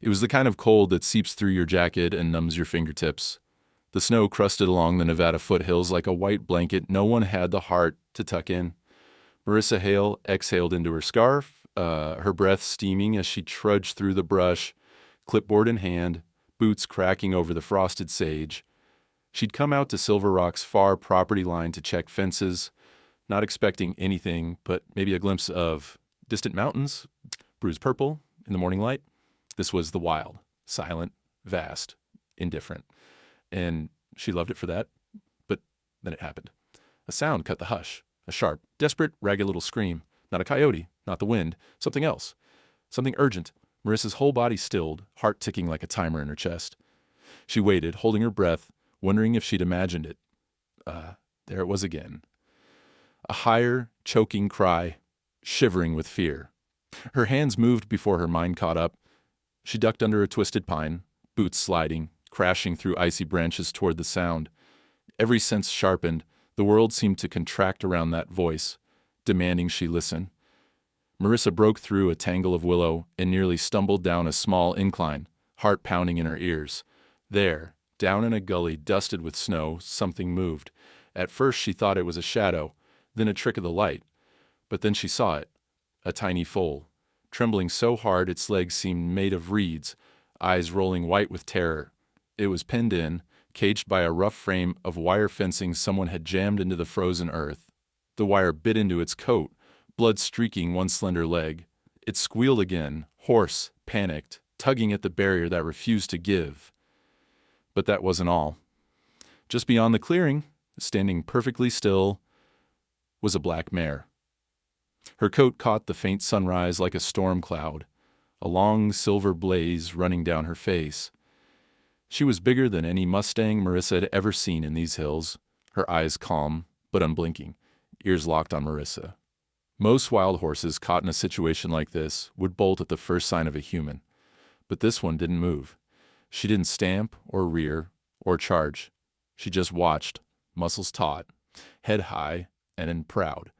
It was the kind of cold that seeps through your jacket and numbs your fingertips. The snow crusted along the Nevada foothills like a white blanket no one had the heart to tuck in. Marissa Hale exhaled into her scarf, her breath steaming as she trudged through the brush, clipboard in hand, boots cracking over the frosted sage. She'd come out to Silver Rock's far property line to check fences, not expecting anything but maybe a glimpse of distant mountains, bruised purple in the morning light. This was the wild, silent, vast, indifferent. And she loved it for that, but then it happened. A sound cut the hush, a sharp, desperate, ragged little scream. Not a coyote, not the wind, something else. Something urgent. Marissa's whole body stilled, heart ticking like a timer in her chest. She waited, holding her breath, wondering if she'd imagined it. There it was again. A higher, choking cry, shivering with fear. Her hands moved before her mind caught up. She ducked under a twisted pine, boots sliding, crashing through icy branches toward the sound. Every sense sharpened, the world seemed to contract around that voice, demanding she listen. Marissa broke through a tangle of willow and nearly stumbled down a small incline, heart pounding in her ears. There, down in a gully dusted with snow, something moved. At first she thought it was a shadow, then a trick of the light. But then she saw it, a tiny foal, trembling so hard its legs seemed made of reeds, eyes rolling white with terror. It was pinned in, caged by a rough frame of wire fencing someone had jammed into the frozen earth. The wire bit into its coat, blood streaking one slender leg. It squealed again, hoarse, panicked, tugging at the barrier that refused to give. But that wasn't all. Just beyond the clearing, standing perfectly still, was a black mare. Her coat caught the faint sunrise like a storm cloud, a long silver blaze running down her face. She was bigger than any Mustang Marissa had ever seen in these hills, her eyes calm but unblinking, ears locked on Marissa. Most wild horses caught in a situation like this would bolt at the first sign of a human, but this one didn't move. She didn't stamp or rear or charge. She just watched, muscles taut, head high and proud,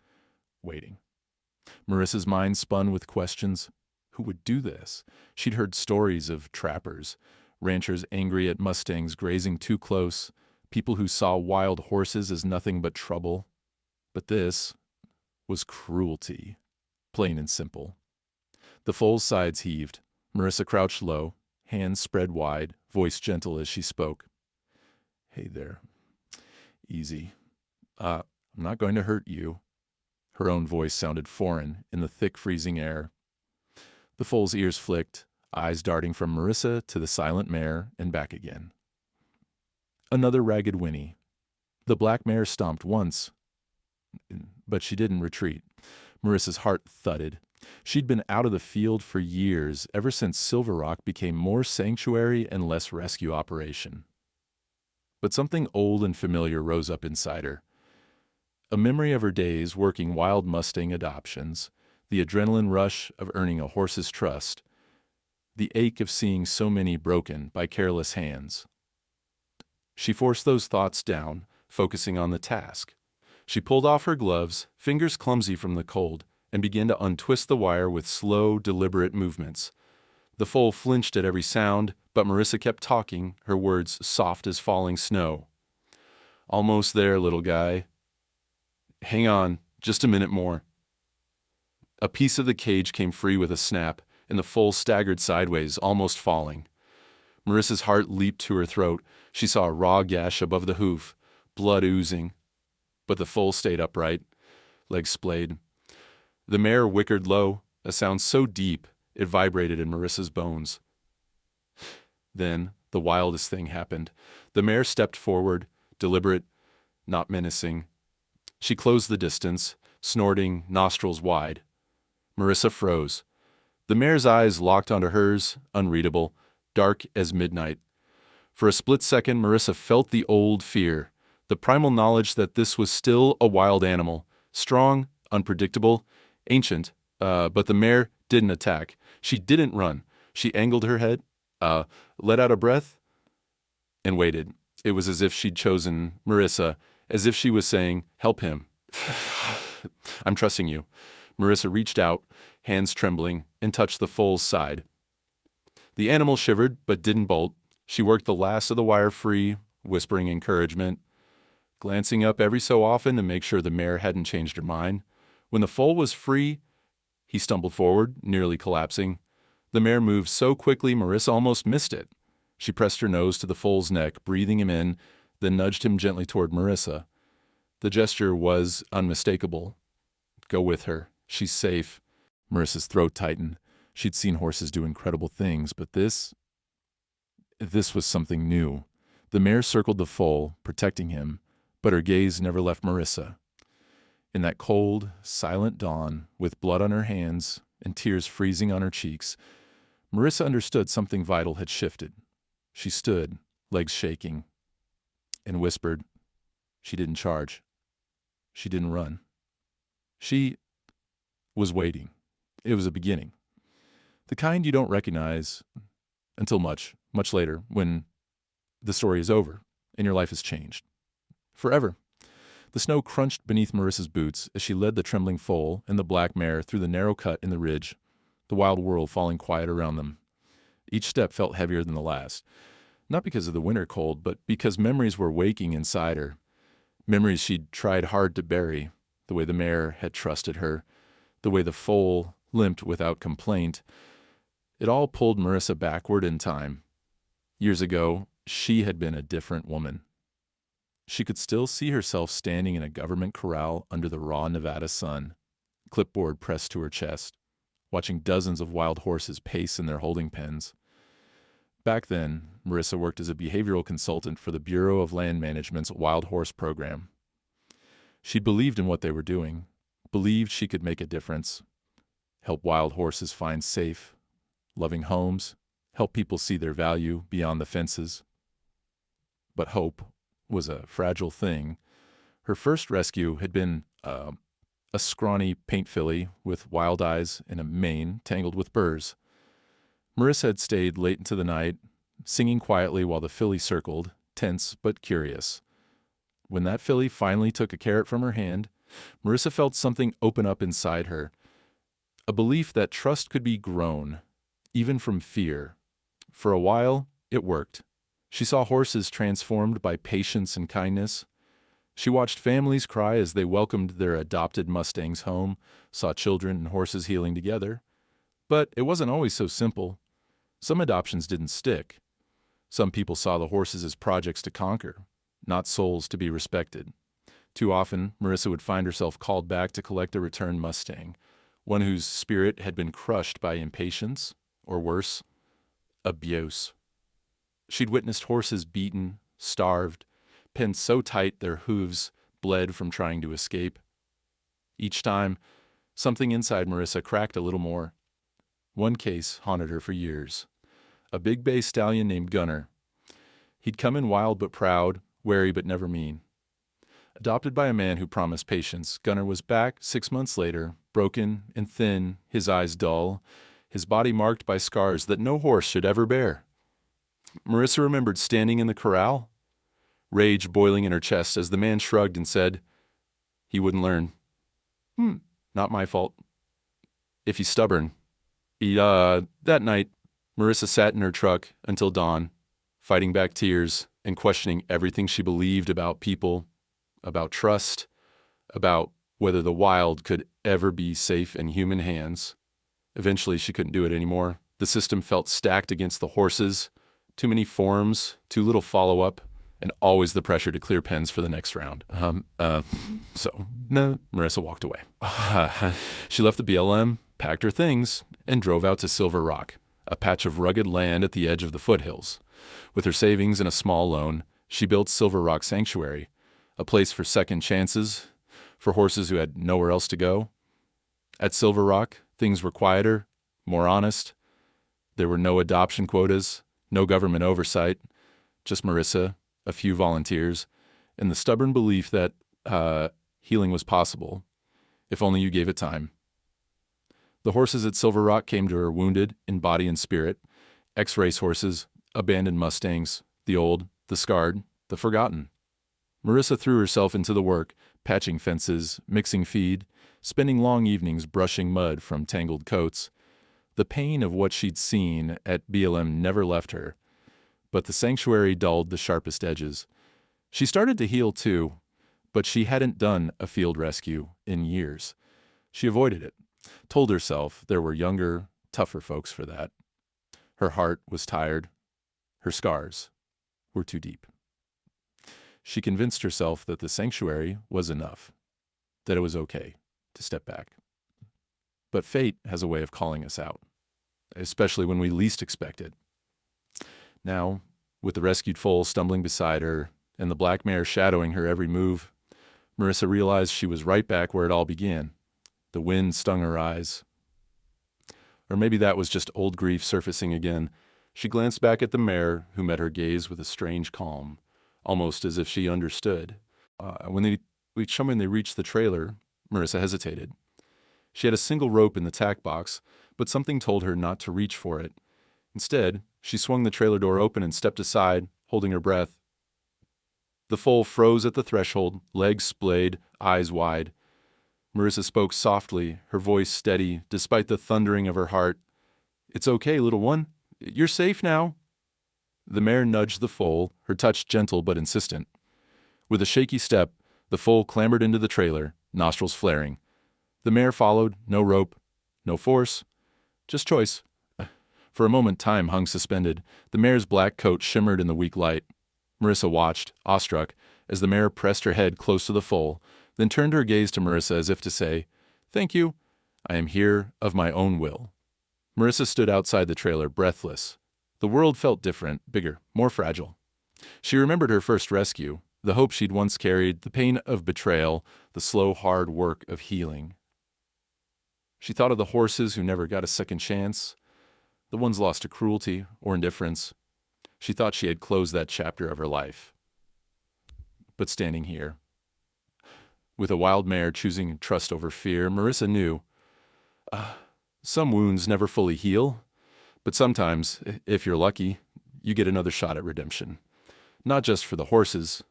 waiting. Marissa's mind spun with questions. Who would do this? She'd heard stories of trappers, ranchers angry at Mustangs grazing too close, people who saw wild horses as nothing but trouble. But this was cruelty, plain and simple. The foal's sides heaved. Marissa crouched low, hands spread wide, voice gentle as she spoke. Hey there. Easy. I'm not going to hurt you. Her own voice sounded foreign in the thick freezing air. The foal's ears flicked, eyes darting from Marissa to the silent mare and back again. Another ragged whinny. The black mare stomped once, but she didn't retreat. Marissa's heart thudded. She'd been out of the field for years, ever since Silver Rock became more sanctuary and less rescue operation. But something old and familiar rose up inside her. A memory of her days working wild Mustang adoptions, the adrenaline rush of earning a horse's trust, the ache of seeing so many broken by careless hands. She forced those thoughts down, focusing on the task. She pulled off her gloves, fingers clumsy from the cold, and began to untwist the wire with slow, deliberate movements. The foal flinched at every sound, but Marissa kept talking, her words soft as falling snow. Almost there, little guy. Hang on, just a minute more. A piece of the cage came free with a snap, and the foal staggered sideways, almost falling. Marissa's heart leaped to her throat. She saw a raw gash above the hoof, blood oozing. But the foal stayed upright, legs splayed. The mare whickered low, a sound so deep it vibrated in Marissa's bones. Then the wildest thing happened. The mare stepped forward, deliberate, not menacing. She closed the distance, snorting, nostrils wide. Marissa froze. The mare's eyes locked onto hers, unreadable, dark as midnight. For a split second, Marissa felt the old fear, the primal knowledge that this was still a wild animal, strong, unpredictable, ancient, but the mare didn't attack. She didn't run. She angled her head, let out a breath, and waited. It was as if she'd chosen Marissa, as if she was saying, help him. I'm trusting you. Marissa reached out, hands trembling, and touched the foal's side. The animal shivered, but didn't bolt. She worked the last of the wire free, whispering encouragement, glancing up every so often to make sure the mare hadn't changed her mind. When the foal was free, he stumbled forward, nearly collapsing. The mare moved so quickly Marissa almost missed it. She pressed her nose to the foal's neck, breathing him in, then nudged him gently toward Marissa. The gesture was unmistakable. Go with her. She's safe. Marissa's throat tightened. She'd seen horses do incredible things, but this was something new. The mare circled the foal, protecting him, but her gaze never left Marissa. In that cold, silent dawn, with blood on her hands and tears freezing on her cheeks, Marissa understood something vital had shifted. She stood, legs shaking, and whispered. She didn't charge. She didn't run. She was waiting. It was a beginning. The kind you don't recognize until much, much later, when the story is over and your life has changed. Forever. The snow crunched beneath Marissa's boots as she led the trembling foal and the black mare through the narrow cut in the ridge, the wild world falling quiet around them. Each step felt heavier than the last, not because of the winter cold, but because memories were waking inside her. Memories she'd tried hard to bury, the way the mare had trusted her, the way the foal limped without complaint. It all pulled Marissa backward in time. Years ago, she had been a different woman. She could still see herself standing in a government corral under the raw Nevada sun, clipboard pressed to her chest, watching dozens of wild horses pace in their holding pens. Back then, Marissa worked as a behavioral consultant for the Bureau of Land Management's Wild Horse Program. She believed in what they were doing, believed she could make a difference, help wild horses find safe, loving homes, help people see their value beyond the fences. But hope was a fragile thing. Her first rescue had been a scrawny paint filly with wild eyes and a mane tangled with burrs. Marissa had stayed late into the night, singing quietly while the filly circled, tense but curious. When that filly finally took a carrot from her hand, Marissa felt something open up inside her, a belief that trust could be grown, even from fear. For a while, it worked. She saw horses transformed by patience and kindness. She watched families cry as they welcomed their adopted Mustangs home, saw children and horses healing together. But it wasn't always so simple. Some adoptions didn't stick. Some people saw the horses as projects to conquer, not souls to be respected. Too often, Marissa would find herself called back to collect a returned Mustang, one whose spirit had been crushed by impatience, or worse, abuse. She'd witnessed horses beaten, starved, penned so tight their hooves bled from trying to escape. Each time, something inside Marissa cracked a little more. One case haunted her for years. A big bay stallion named Gunner. He'd come in wild but proud, wary but never mean. Adopted by a man who promised patience, Gunner was back 6 months later, broken and thin, his eyes dull, his body marked by scars that no horse should ever bear. Marissa remembered standing in the corral, rage boiling in her chest as the man shrugged and said, "He wouldn't learn." Not my fault. If he's stubborn. That night, Marissa sat in her truck until dawn, fighting back tears and questioning everything she believed about people, about trust, about whether the wild could ever be safe in human hands. Eventually, she couldn't do it anymore. The system felt stacked against the horses, too many forms, too little follow-up, and always the pressure to clear pens for the next round. No, Marissa walked away. She left the BLM, packed her things, and drove out to Silver Rock, a patch of rugged land at the edge of the foothills. With her savings and a small loan, she built Silver Rock Sanctuary, a place for second chances, for horses who had nowhere else to go. At Silver Rock, things were quieter, more honest. There were no adoption quotas, no government oversight, just Marissa, a few volunteers, and the stubborn belief that healing was possible, if only you gave it time. The horses at Silver Rock came to her wounded in body and spirit, ex-race horses, abandoned Mustangs, the old, the scarred, the forgotten. Marissa threw herself into the work, patching fences, mixing feed, spending long evenings brushing mud from tangled coats. The pain of what she'd seen at BLM never left her, but the sanctuary dulled the sharpest edges. She started to heal too, but she hadn't done a field rescue in years. She avoided it, told herself there were younger, tougher folks for that. Her heart was tired. Her scars were too deep. She convinced herself that the sanctuary was enough, that it was okay to step back. But fate has a way of calling us out, especially when we least expect it. Now, with the rescued foal stumbling beside her and the black mare shadowing her every move, Marissa realized she was right back where it all began. The wind stung her eyes. Or maybe that was just old grief surfacing again. She glanced back at the mare, who met her gaze with a strange calm, almost as if she understood. When they reached the trailer, Marissa hesitated. She had a single rope in the tack box, but something told her not to reach for it. Instead, she swung the trailer door open and stepped aside, holding her breath. The foal froze at the threshold, legs splayed, eyes wide. Marissa spoke softly, her voice steady, despite the thundering of her heart. "It's okay, little one. You're safe now." The mare nudged the foal, her touch gentle but insistent. With a shaky step, the foal clambered into the trailer, nostrils flaring. The mare followed, no rope, no force, just choice. For a moment time hung suspended. The mare's black coat shimmered in the weak light. Marissa watched, awestruck, as the mare pressed her head close to the foal, then turned her gaze to Marissa as if to say, "Thank you. I am here of my own will." Marissa stood outside the trailer, breathless. The world felt different, bigger, more fragile. She remembered her first rescue, the hope she'd once carried, the pain of betrayal, the slow, hard work of healing. She thought of the horses who never got a second chance, the ones lost to cruelty or indifference. She thought she had closed that chapter of her life. But standing here, with a wild mare choosing trust over fear, Marissa knew, some wounds never fully heal, but sometimes, if you're lucky, you get another shot at redemption. Not just for the horses,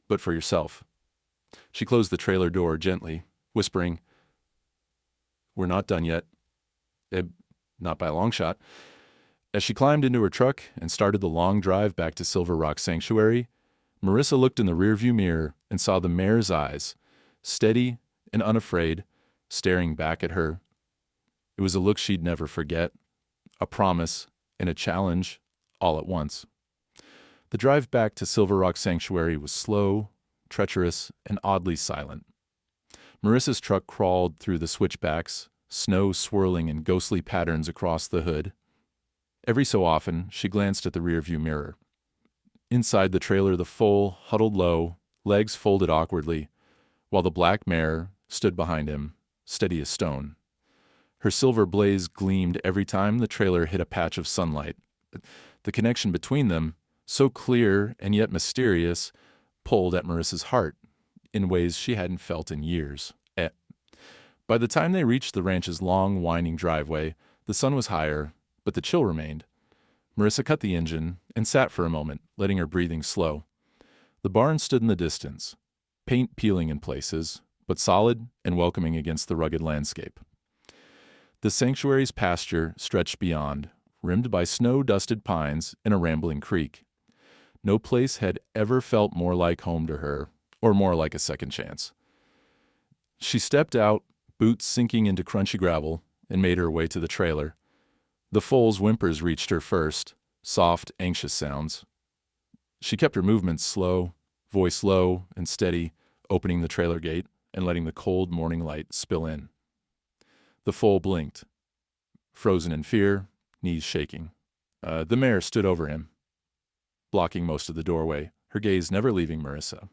but for yourself. She closed the trailer door gently, whispering, "We're not done yet. Not by a long shot." As she climbed into her truck and started the long drive back to Silver Rock Sanctuary, Marissa looked in the rearview mirror and saw the mare's eyes, steady and unafraid, staring back at her. It was a look she'd never forget, a promise and a challenge all at once. The drive back to Silver Rock Sanctuary was slow, treacherous, and oddly silent. Marissa's truck crawled through the switchbacks, snow swirling in ghostly patterns across the hood. Every so often, she glanced at the rearview mirror. Inside the trailer, the foal huddled low, legs folded awkwardly, while the black mare stood behind him, steady as stone. Her silver blaze gleamed every time the trailer hit a patch of sunlight. The connection between them, so clear and yet mysterious, pulled at Marissa's heart in ways she hadn't felt in years. By the time they reached the ranch's long, winding driveway, the sun was higher, but the chill remained. Marissa cut the engine and sat for a moment, letting her breathing slow. The barn stood in the distance, paint peeling in places, but solid and welcoming against the rugged landscape. The sanctuary's pasture stretched beyond, rimmed by snow-dusted pines and a rambling creek. No place had ever felt more like home to her, or more like a second chance. She stepped out, boots sinking into crunchy gravel, and made her way to the trailer. The foal's whimpers reached her first, soft, anxious sounds. She kept her movements slow, voice low and steady, opening the trailer gate and letting the cold morning light spill in. The foal blinked, frozen in fear, knees shaking. The mare stood over him, blocking most of the doorway, her gaze never leaving Marissa.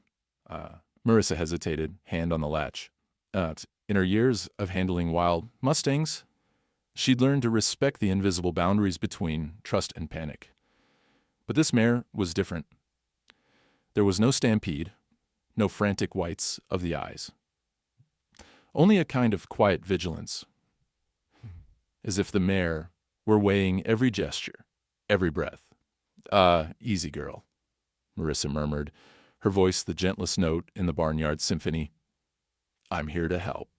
Marissa hesitated, hand on the latch. In her years of handling wild mustangs, she'd learned to respect the invisible boundaries between trust and panic. But this mare was different. There was no stampede, no frantic whites of the eyes. Only a kind of quiet vigilance, as if the mare were weighing every gesture, every breath. Easy girl," Marissa murmured, her voice the gentlest note in the barnyard symphony. "I'm here to help."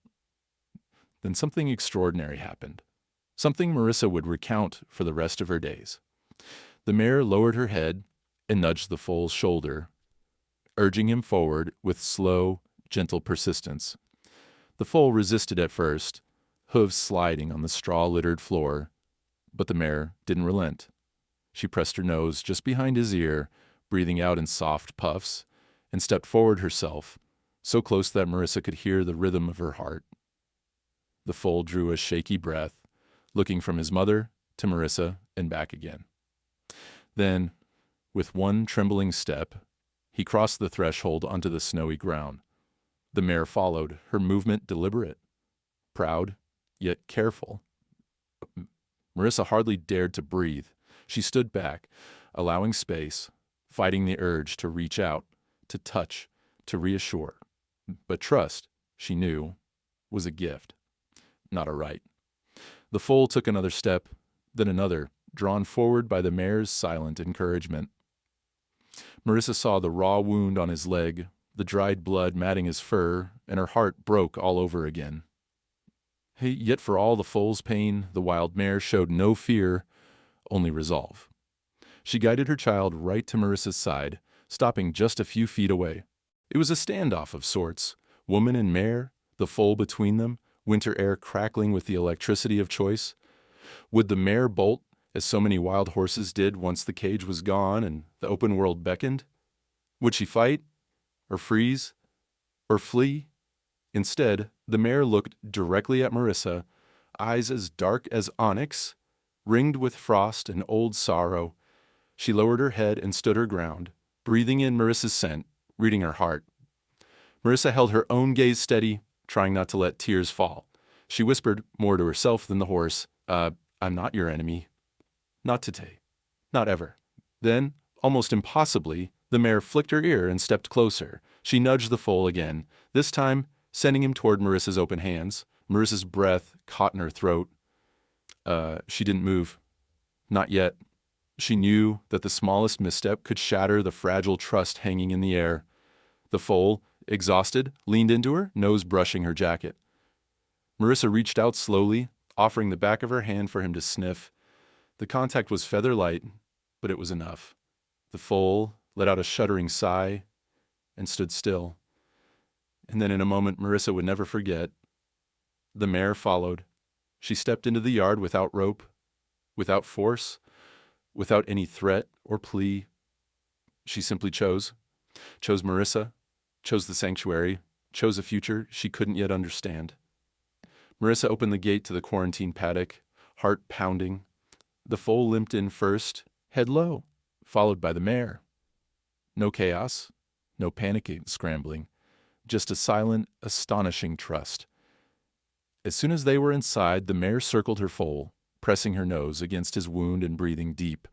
Then something extraordinary happened. something Marissa would recount for the rest of her days. The mare lowered her head and nudged the foal's shoulder, urging him forward with slow, gentle persistence. The foal resisted at first, hooves sliding on the straw-littered floor, but the mare didn't relent. She pressed her nose just behind his ear, breathing out in soft puffs, and stepped forward herself, so close that Marissa could hear the rhythm of her heart. The foal drew a shaky breath, looking from his mother to Marissa and back again. Then, with one trembling step, he crossed the threshold onto the snowy ground. The mare followed, her movement deliberate, proud, yet careful. Marissa hardly dared to breathe. She stood back, allowing space, fighting the urge to reach out, to touch, to reassure. But trust, she knew, was a gift, not a right. The foal took another step, then another, drawn forward by the mare's silent encouragement. Marissa saw the raw wound on his leg, the dried blood matting his fur, and her heart broke all over again. Yet for all the foal's pain, the wild mare showed no fear, only resolve. She guided her child right to Marissa's side, stopping just a few feet away. It was a standoff of sorts, woman and mare, the foal between them, winter air crackling with the electricity of choice. Would the mare bolt, as so many wild horses did once the cage was gone and the open world beckoned? Would she fight, or freeze, or flee? Instead, the mare looked directly at Marissa, eyes as dark as onyx, ringed with frost and old sorrow. She lowered her head and stood her ground, breathing in Marissa's scent, reading her heart. Marissa held her own gaze steady, trying not to let tears fall. She whispered more to herself than the horse, I'm not your enemy. Not today. Not ever. Then, almost impossibly, the mare flicked her ear and stepped closer. She nudged the foal again, this time sending him toward Marissa's open hands. Marissa's breath caught in her throat. She didn't move. Not yet. She knew that the smallest misstep could shatter the fragile trust hanging in the air. The foal, exhausted, leaned into her, nose brushing her jacket. Marissa reached out slowly, offering the back of her hand for him to sniff. The contact was feather-light, but it was enough. The foal let out a shuddering sigh and stood still. And then in a moment Marissa would never forget, the mare followed. She stepped into the yard without rope, without force, without any threat or plea. She simply chose Marissa, chose the sanctuary, chose a future she couldn't yet understand. Marissa opened the gate to the quarantine paddock, heart pounding. The foal limped in first, head low, followed by the mare. No chaos, no panicking, scrambling, just a silent, astonishing trust. As soon as they were inside, the mare circled her foal, pressing her nose against his wound and breathing deep.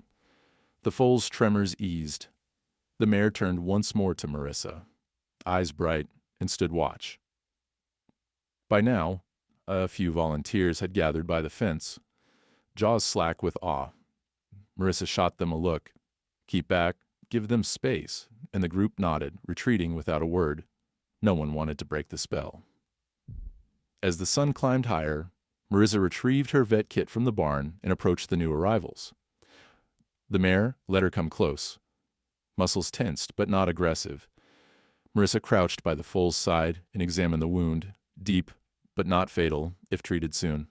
The foal's tremors eased. The mare turned once more to Marissa, eyes bright, and stood watch. By now, a few volunteers had gathered by the fence, jaws slack with awe. Marissa shot them a look. Keep back, give them space, and the group nodded, retreating without a word. No one wanted to break the spell. As the sun climbed higher, Marissa retrieved her vet kit from the barn and approached the new arrivals. The mare let her come close, muscles tensed but not aggressive. Marissa crouched by the foal's side and examined the wound, deep but not fatal if treated soon.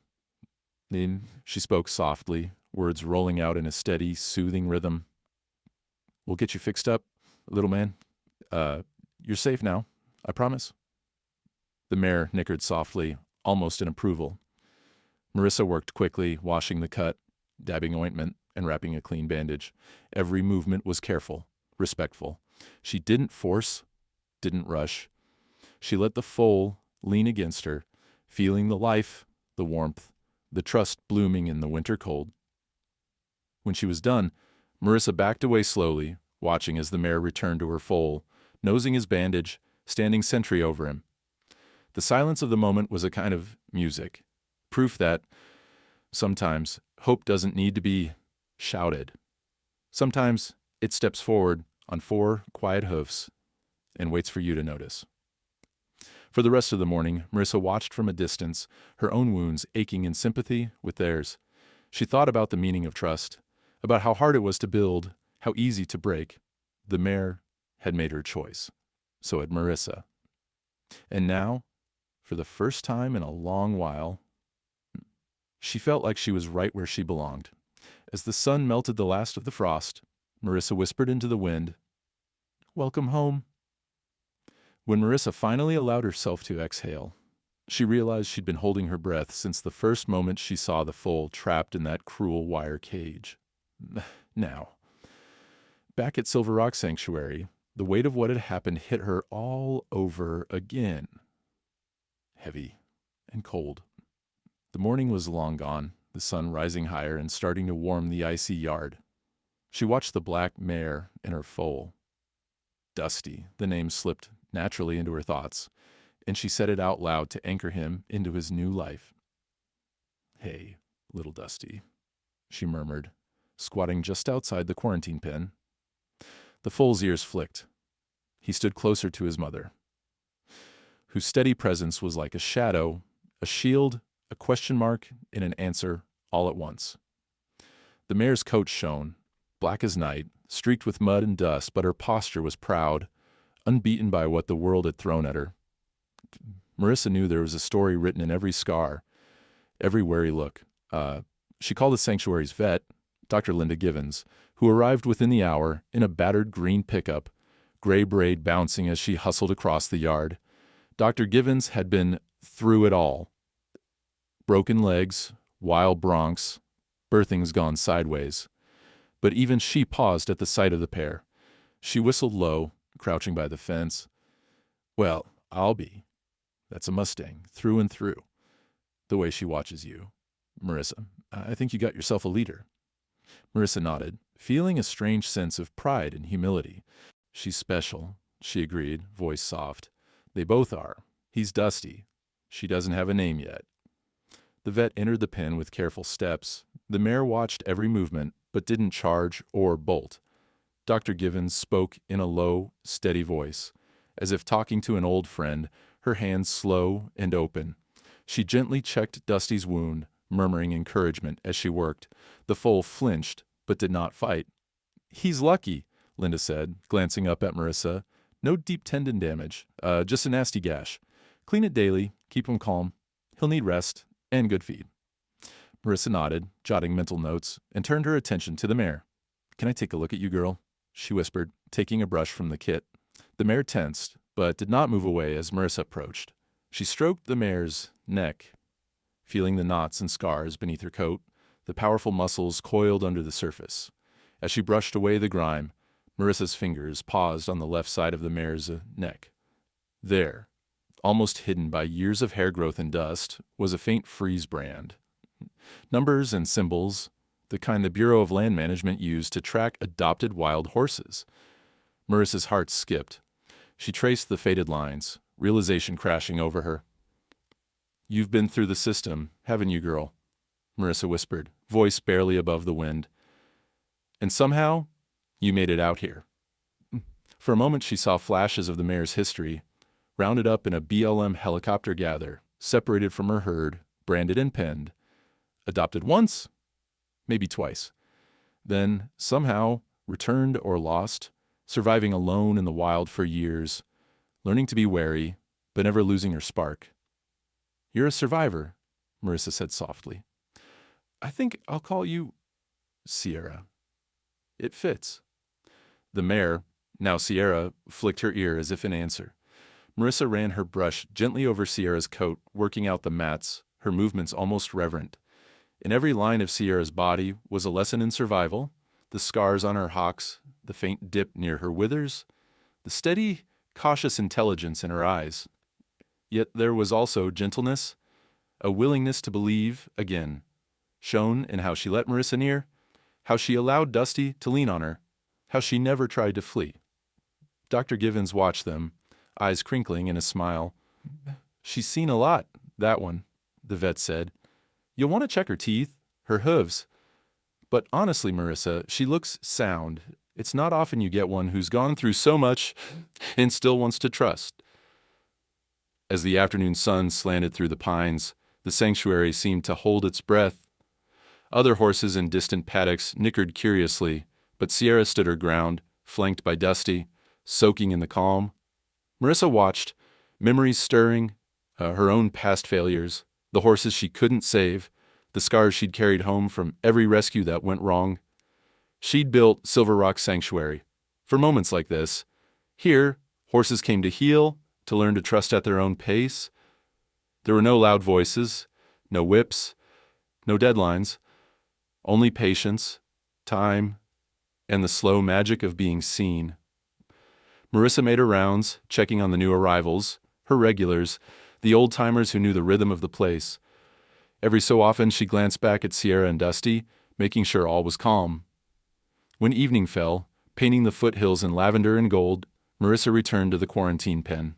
Then she spoke softly, words rolling out in a steady, soothing rhythm. We'll get you fixed up, little man. You're safe now, I promise. The mare nickered softly, almost in approval. Marissa worked quickly, washing the cut, dabbing ointment, and wrapping a clean bandage. Every movement was careful, respectful. She didn't force, didn't rush. She let the foal lean against her, feeling the life, the warmth, the trust blooming in the winter cold. When she was done, Marissa backed away slowly, watching as the mare returned to her foal, nosing his bandage, standing sentry over him. The silence of the moment was a kind of music, proof that, sometimes, hope doesn't need to be shouted. Sometimes it steps forward on 4 quiet hoofs and waits for you to notice. For the rest of the morning, Marissa watched from a distance, her own wounds aching in sympathy with theirs. She thought about the meaning of trust, about how hard it was to build, how easy to break. The mare had made her choice. So had Marissa. And now, for the first time in a long while, she felt like she was right where she belonged. As the sun melted the last of the frost, Marissa whispered into the wind, "Welcome home." When Marissa finally allowed herself to exhale, she realized she'd been holding her breath since the first moment she saw the foal trapped in that cruel wire cage. Now, back at Silver Rock Sanctuary, the weight of what had happened hit her all over again. Heavy and cold. The morning was long gone, the sun rising higher and starting to warm the icy yard. She watched the black mare and her foal. Dusty, the name slipped naturally into her thoughts, and she said it out loud to anchor him into his new life. "Hey, little Dusty," she murmured, squatting just outside the quarantine pen. The foal's ears flicked. He stood closer to his mother, whose steady presence was like a shadow, a shield, a question mark, and an answer all at once. The mare's coat shone, black as night, streaked with mud and dust, but her posture was proud, unbeaten by what the world had thrown at her. Marissa knew there was a story written in every scar, every wary look. She called the sanctuary's vet, Dr. Linda Givens, who arrived within the hour in a battered green pickup, gray braid bouncing as she hustled across the yard. Dr. Givens had been through it all. Broken legs, wild broncs, birthings gone sideways. But even she paused at the sight of the pair. She whistled low, crouching by the fence. "Well, I'll be. That's a Mustang, through and through. The way she watches you. Marissa, I think you got yourself a leader." Marissa nodded, feeling a strange sense of pride and humility. "She's special," she agreed, voice soft. "They both are. He's Dusty. She doesn't have a name yet." The vet entered the pen with careful steps. The mare watched every movement, but didn't charge or bolt. Dr. Givens spoke in a low, steady voice, as if talking to an old friend, her hands slow and open. She gently checked Dusty's wound, murmuring encouragement as she worked. The foal flinched, but did not fight. "He's lucky," Linda said, glancing up at Marissa. "No deep tendon damage, just a nasty gash. Clean it daily, keep him calm. He'll need rest and good feed." Marissa nodded, jotting mental notes, and turned her attention to the mare. "Can I take a look at you, girl?" she whispered, taking a brush from the kit. The mare tensed, but did not move away as Marissa approached. She stroked the mare's neck, feeling the knots and scars beneath her coat, the powerful muscles coiled under the surface. As she brushed away the grime, Marissa's fingers paused on the left side of the mare's neck. There, almost hidden by years of hair growth and dust, was a faint frieze brand. Numbers and symbols, the kind the Bureau of Land Management used to track adopted wild horses. Marissa's heart skipped. She traced the faded lines, realization crashing over her. "You've been through the system, haven't you, girl?" Marissa whispered, voice barely above the wind. "And somehow, you made it out here." For a moment she saw flashes of the mare's history, rounded up in a BLM helicopter gather, separated from her herd, branded and penned. Adopted once, maybe twice. Then, somehow, returned or lost, surviving alone in the wild for years, learning to be wary, but never losing her spark. "You're a survivor," Marissa said softly. "I think I'll call you Sierra. It fits." The mare, now Sierra, flicked her ear as if in answer. Marissa ran her brush gently over Sierra's coat, working out the mats, her movements almost reverent. In every line of Sierra's body was a lesson in survival, the scars on her hocks, the faint dip near her withers, the steady, cautious intelligence in her eyes. Yet there was also gentleness, a willingness to believe again, shown in how she let Marissa near, how she allowed Dusty to lean on her, how she never tried to flee. Dr. Givens watched them, eyes crinkling in a smile. "She's seen a lot, that one," the vet said. "You'll want to check her teeth, her hooves. But honestly, Marissa, she looks sound. It's not often you get one who's gone through so much and still wants to trust." As the afternoon sun slanted through the pines, the sanctuary seemed to hold its breath. Other horses in distant paddocks nickered curiously, but Sierra stood her ground, flanked by Dusty, soaking in the calm. Marissa watched, memories stirring, her own past failures, the horses she couldn't save, the scars she'd carried home from every rescue that went wrong. She'd built Silver Rock Sanctuary for moments like this. Here, horses came to heal, to learn to trust at their own pace. There were no loud voices, no whips, no deadlines, only patience, time, and the slow magic of being seen. Marissa made her rounds, checking on the new arrivals, her regulars, the old-timers who knew the rhythm of the place. Every so often she glanced back at Sierra and Dusty, making sure all was calm. When evening fell, painting the foothills in lavender and gold, Marissa returned to the quarantine pen.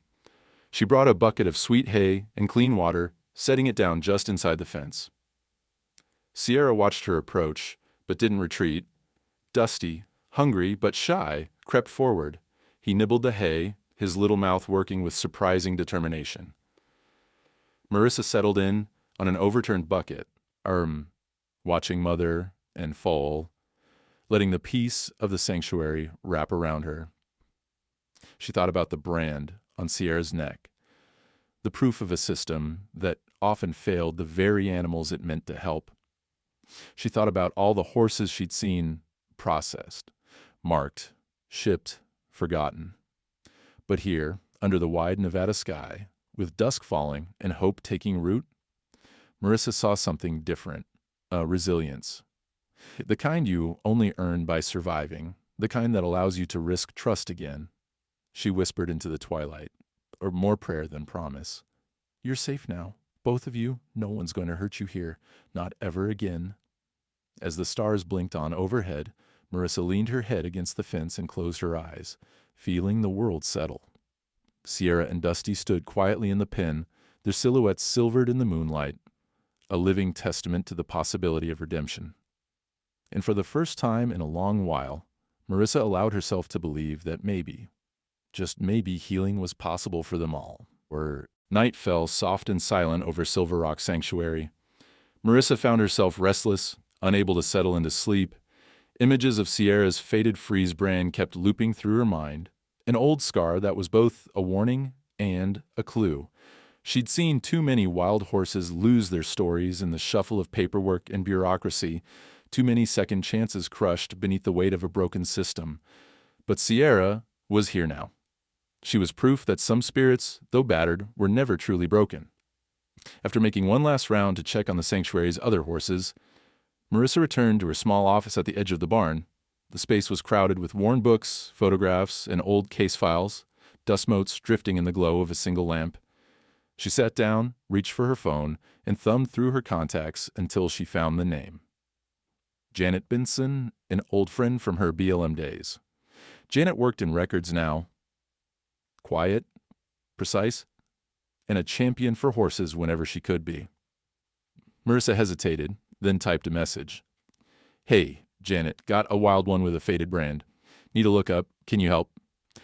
She brought a bucket of sweet hay and clean water, setting it down just inside the fence. Sierra watched her approach, but didn't retreat. Dusty, hungry but shy, crept forward. He nibbled the hay, his little mouth working with surprising determination. Marissa settled in on an overturned bucket, watching Mother and Foal, letting the peace of the sanctuary wrap around her. She thought about the brand on Sierra's neck, the proof of a system that often failed the very animals it meant to help. She thought about all the horses she'd seen processed, marked, shipped, forgotten. But here, under the wide Nevada sky, with dusk falling and hope taking root, Marissa saw something different, resilience. The kind you only earn by surviving, the kind that allows you to risk trust again. She whispered into the twilight, or more prayer than promise. You're safe now, both of you. No one's going to hurt you here, not ever again. As the stars blinked on overhead, Marissa leaned her head against the fence and closed her eyes, feeling the world settle. Sierra and Dusty stood quietly in the pen, their silhouettes silvered in the moonlight, a living testament to the possibility of redemption. And for the first time in a long while, Marissa allowed herself to believe that maybe, just maybe, healing was possible for them all. Where night fell soft and silent over Silver Rock Sanctuary. Marissa found herself restless, unable to settle into sleep. Images of Sierra's faded freeze brand kept looping through her mind, an old scar that was both a warning and a clue. She'd seen too many wild horses lose their stories in the shuffle of paperwork and bureaucracy, too many second chances crushed beneath the weight of a broken system. But Sierra was here now. She was proof that some spirits, though battered, were never truly broken. After making one last round to check on the sanctuary's other horses, Marissa returned to her small office at the edge of the barn. The space was crowded with worn books, photographs, and old case files, dust motes drifting in the glow of a single lamp. She sat down, reached for her phone, and thumbed through her contacts until she found the name. Janet Benson, an old friend from her BLM days. Janet worked in records now. Quiet, precise, and a champion for horses whenever she could be. Marissa hesitated, then typed a message. Hey, Janet, got a wild one with a faded brand. Need a lookup. Can you help?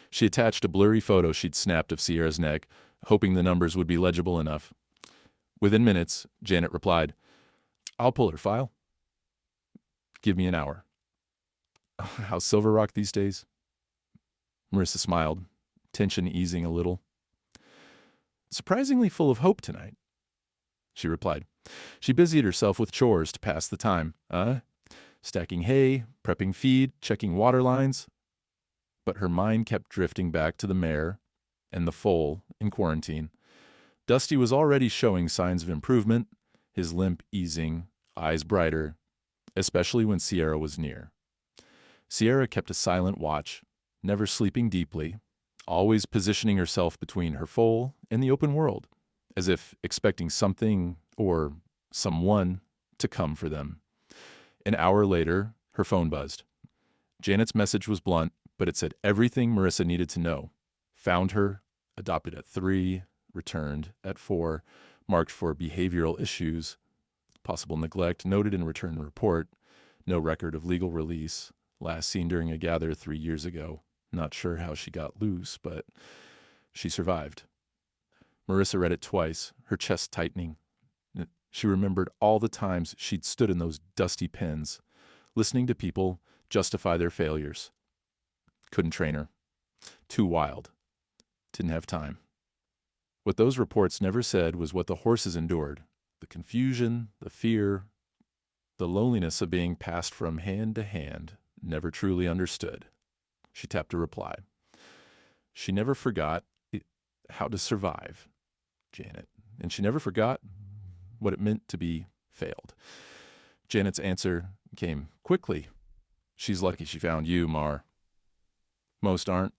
She attached a blurry photo she'd snapped of Sierra's neck, hoping the numbers would be legible enough. Within minutes, Janet replied, I'll pull her file. Give me an hour. How's Silver Rock these days? Marissa smiled, tension easing a little. Surprisingly full of hope tonight, she replied. She busied herself with chores to pass the time. Stacking hay, prepping feed, checking water lines. But her mind kept drifting back to the Mare and the Foal in quarantine. Dusty was already showing signs of improvement, his limp easing, eyes brighter, especially when Sierra was near. Sierra kept a silent watch, never sleeping deeply, always positioning herself between her foal and the open world, as if expecting something or someone to come for them. An hour later, her phone buzzed. Janet's message was blunt, but it said everything Marissa needed to know. Found her, adopted at 3, returned at 4, marked for behavioral issues, possible neglect noted in return report, no record of legal release, last seen during a gather 3 years ago. Not sure how she got loose, but she survived. Marissa read it twice, her chest tightening. She remembered all the times she'd stood in those dusty pens, listening to people justify their failures. Couldn't train her. Too wild. Didn't have time. What those reports never said was what the horses endured. The confusion, the fear, the loneliness of being passed from hand to hand, never truly understood. She tapped a reply. She never forgot how to survive, Janet. And she never forgot what it meant to be failed. Janet's answer came quickly. She's lucky she found you, Mar. Most aren't.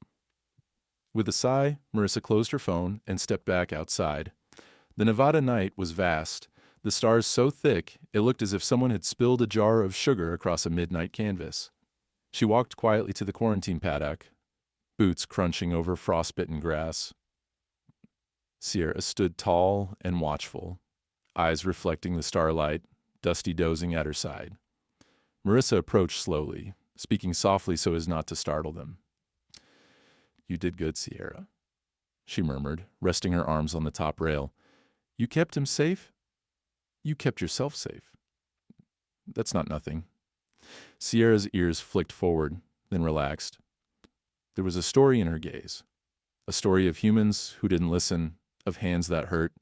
With a sigh, Marissa closed her phone and stepped back outside. The Nevada night was vast, the stars so thick it looked as if someone had spilled a jar of sugar across a midnight canvas. She walked quietly to the quarantine paddock, boots crunching over frostbitten grass. Sierra stood tall and watchful, eyes reflecting the starlight, Dusty dozing at her side. Marissa approached slowly, speaking softly so as not to startle them. "You did good, Sierra," she murmured, resting her arms on the top rail. "You kept him safe? You kept yourself safe. That's not nothing." Sierra's ears flicked forward, then relaxed. There was a story in her gaze, a story of humans who didn't listen, of hands that hurt,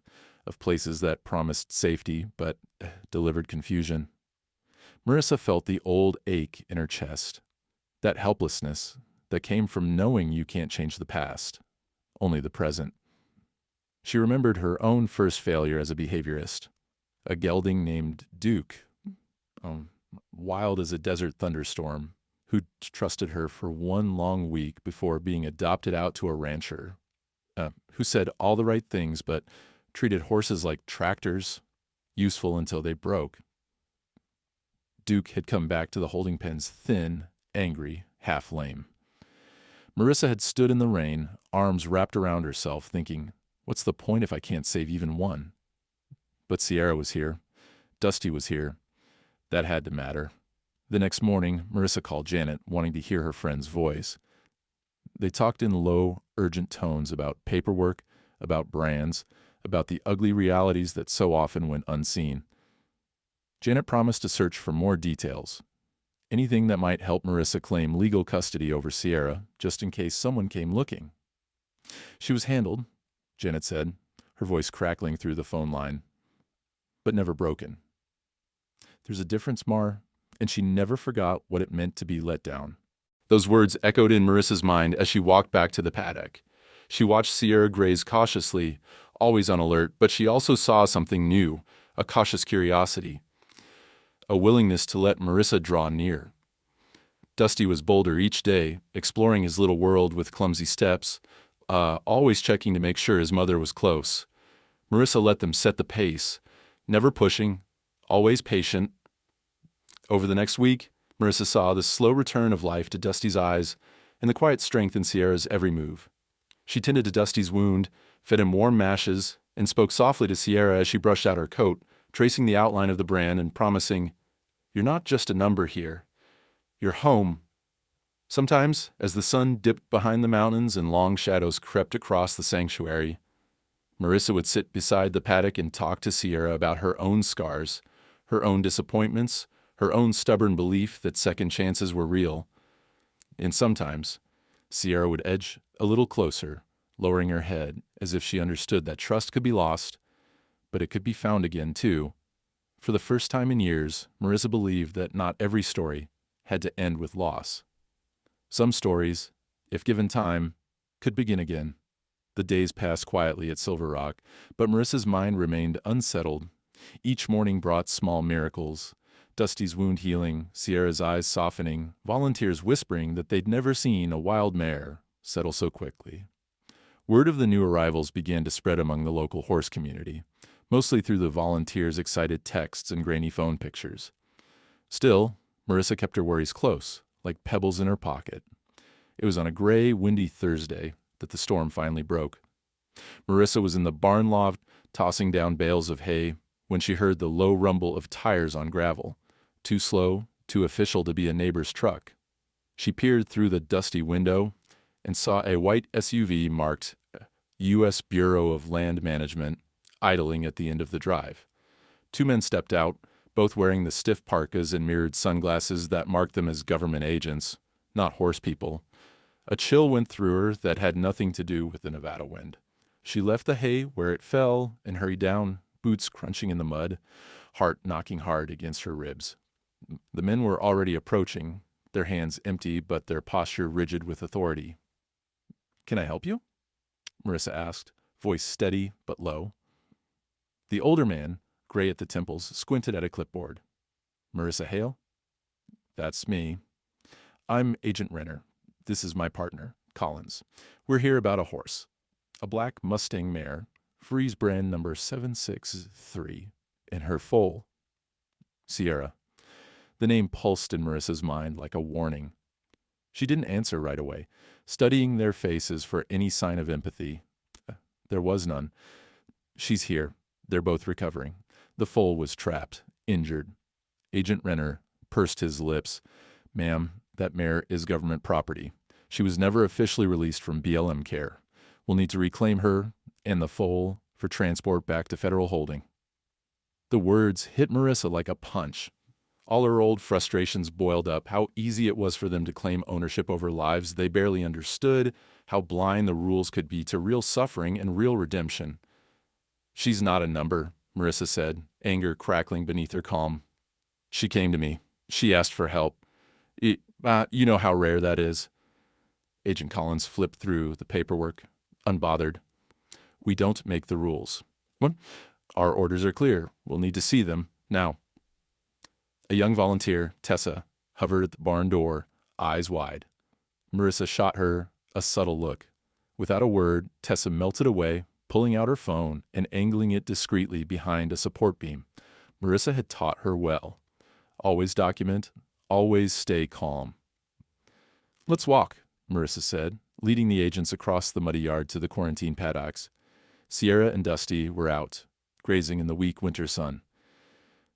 of places that promised safety but delivered confusion. Marissa felt the old ache in her chest, that helplessness that came from knowing you can't change the past, only the present. She remembered her own first failure as a behaviorist, a gelding named Duke, wild as a desert thunderstorm, who trusted her for one long week before being adopted out to a rancher, who said all the right things but treated horses like tractors, useful until they broke. Duke had come back to the holding pens thin, angry, half lame. Marissa had stood in the rain, arms wrapped around herself, thinking, what's the point if I can't save even one? But Sierra was here. Dusty was here. That had to matter. The next morning, Marissa called Janet, wanting to hear her friend's voice. They talked in low, urgent tones about paperwork, about brands, about the ugly realities that so often went unseen. Janet promised to search for more details, anything that might help Marissa claim legal custody over Sierra, just in case someone came looking. She was handled, Janet said, her voice crackling through the phone line, but never broken. There's a difference, Mar, and she never forgot what it meant to be let down. Those words echoed in Marissa's mind as she walked back to the paddock. She watched Sierra graze cautiously, always on alert, but she also saw something new, a cautious curiosity, a willingness to let Marissa draw near. Dusty was bolder each day, exploring his little world with clumsy steps, always checking to make sure his mother was close. Marissa let them set the pace, never pushing, always patient. Over the next week, Marissa saw the slow return of life to Dusty's eyes and the quiet strength in Sierra's every move. She tended to Dusty's wound, fed him warm mashes, and spoke softly to Sierra as she brushed out her coat, tracing the outline of the brand and promising, "You're not just a number here. You're home." Sometimes, as the sun dipped behind the mountains and long shadows crept across the sanctuary, Marissa would sit beside the paddock and talk to Sierra about her own scars, her own disappointments, her own stubborn belief that second chances were real. And sometimes, Sierra would edge a little closer, lowering her head as if she understood that trust could be lost, but it could be found again, too. For the first time in years, Marissa believed that not every story had to end with loss. Some stories, if given time, could begin again. The days passed quietly at Silver Rock, but Marissa's mind remained unsettled. Each morning brought small miracles. Dusty's wound healing, Sierra's eyes softening, volunteers whispering that they'd never seen a wild mare settle so quickly. Word of the new arrivals began to spread among the local horse community, mostly through the volunteers' excited texts and grainy phone pictures. Still, Marissa kept her worries close, like pebbles in her pocket. It was on a gray, windy Thursday that the storm finally broke. Marissa was in the barn loft tossing down bales of hay when she heard the low rumble of tires on gravel, too slow, too official to be a neighbor's truck. She peered through the dusty window and saw a white SUV marked U.S. Bureau of Land Management, idling at the end of the drive. Two men stepped out, both wearing the stiff parkas and mirrored sunglasses that marked them as government agents, not horse people. A chill went through her that had nothing to do with the Nevada wind. She left the hay where it fell and hurried down, boots crunching in the mud, heart knocking hard against her ribs. The men were already approaching, their hands empty but their posture rigid with authority. "Can I help you?" Marissa asked, voice steady but low. The older man, gray at the temples, squinted at a clipboard. "Marissa Hale?" "That's me. I'm Agent Renner. This is my partner, Collins. We're here about a horse. A black Mustang mare, Freeze brand number 763, and her foal." "Sierra." The name pulsed in Marissa's mind like a warning. She didn't answer right away, studying their faces for any sign of empathy. There was none. "She's here. They're both recovering." The foal was trapped, injured. Agent Renner pursed his lips. "Ma'am, that mare is government property. She was never officially released from BLM care. We'll need to reclaim her and the foal for transport back to federal holding." The words hit Marissa like a punch. All her old frustrations boiled up, how easy it was for them to claim ownership over lives they barely understood, how blind the rules could be to real suffering and real redemption. "She's not a number," Marissa said, anger crackling beneath her calm. "She came to me. She asked for help. You know how rare that is." Agent Collins flipped through the paperwork, unbothered. "We don't make the rules. What? Our orders are clear. We'll need to see them now." A young volunteer, Tessa, hovered at the barn door, eyes wide. Marissa shot her a subtle look. Without a word, Tessa melted away, pulling out her phone and angling it discreetly behind a support beam. Marissa had taught her well. Always document, always stay calm. "Let's walk," Marissa said, leading the agents across the muddy yard to the quarantine paddocks. Sierra and Dusty were out, grazing in the weak winter sun.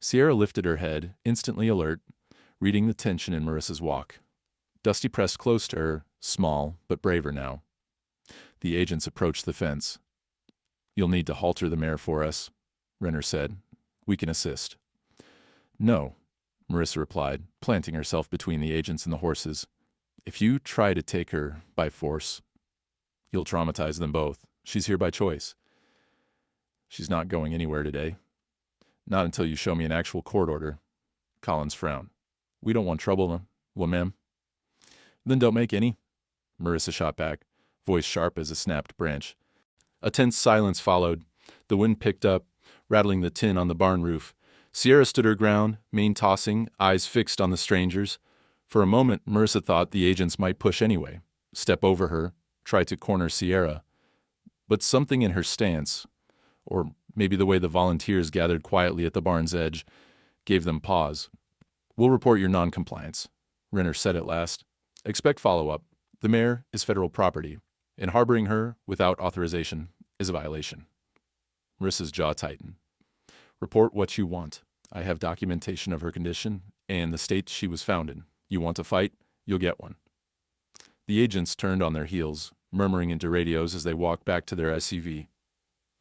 Sierra lifted her head, instantly alert, reading the tension in Marissa's walk. Dusty pressed close to her, small but braver now. The agents approached the fence. "You'll need to halter the mare for us," Renner said. "We can assist." "No," Marissa replied, planting herself between the agents and the horses. "If you try to take her by force, you'll traumatize them both. She's here by choice." "She's not going anywhere today." "Not until you show me an actual court order." Collins frowned. "We don't want trouble, ma'am." "Then don't make any," Marissa shot back, voice sharp as a snapped branch. A tense silence followed. The wind picked up, rattling the tin on the barn roof. Sierra stood her ground, mane tossing, eyes fixed on the strangers. For a moment, Marissa thought the agents might push anyway, step over her, try to corner Sierra. But something in her stance, or maybe the way the volunteers gathered quietly at the barn's edge, gave them pause. "We'll report your noncompliance," Renner said at last. "Expect follow-up. The mare is federal property, and harboring her without authorization is a violation." Marissa's jaw tightened. "Report what you want. I have documentation of her condition and the state she was found in. You want to fight? You'll get one." The agents turned on their heels, murmuring into radios as they walked back to their SUV.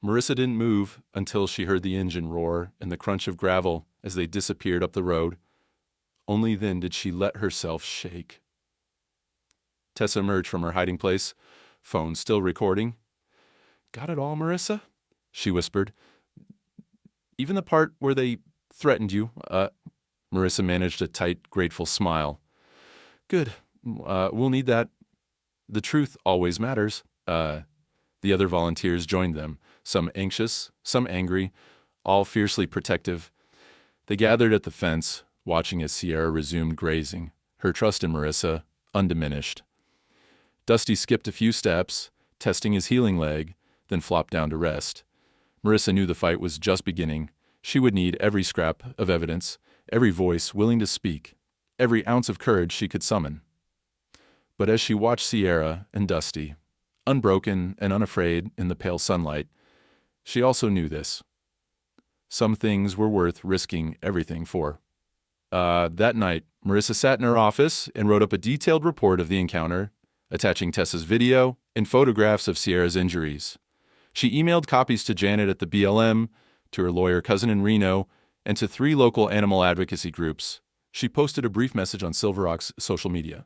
Marissa didn't move until she heard the engine roar and the crunch of gravel as they disappeared up the road. Only then did she let herself shake. Tessa emerged from her hiding place, phone still recording. "Got it all, Marissa?" she whispered. "Even the part where they threatened you?" Marissa managed a tight, grateful smile. "Good. We'll need that. The truth always matters." The other volunteers joined them, some anxious, some angry, all fiercely protective. They gathered at the fence, watching as Sierra resumed grazing, her trust in Marissa undiminished. Dusty skipped a few steps, testing his healing leg, then flopped down to rest. Marissa knew the fight was just beginning. She would need every scrap of evidence, every voice willing to speak, every ounce of courage she could summon. But as she watched Sierra and Dusty, unbroken and unafraid in the pale sunlight, she also knew this. Some things were worth risking everything for. That night, Marissa sat in her office and wrote up a detailed report of the encounter, attaching Tessa's video and photographs of Sierra's injuries. She emailed copies to Janet at the BLM, to her lawyer cousin in Reno, and to 3 local animal advocacy groups. She posted a brief message on Silver Rock's social media.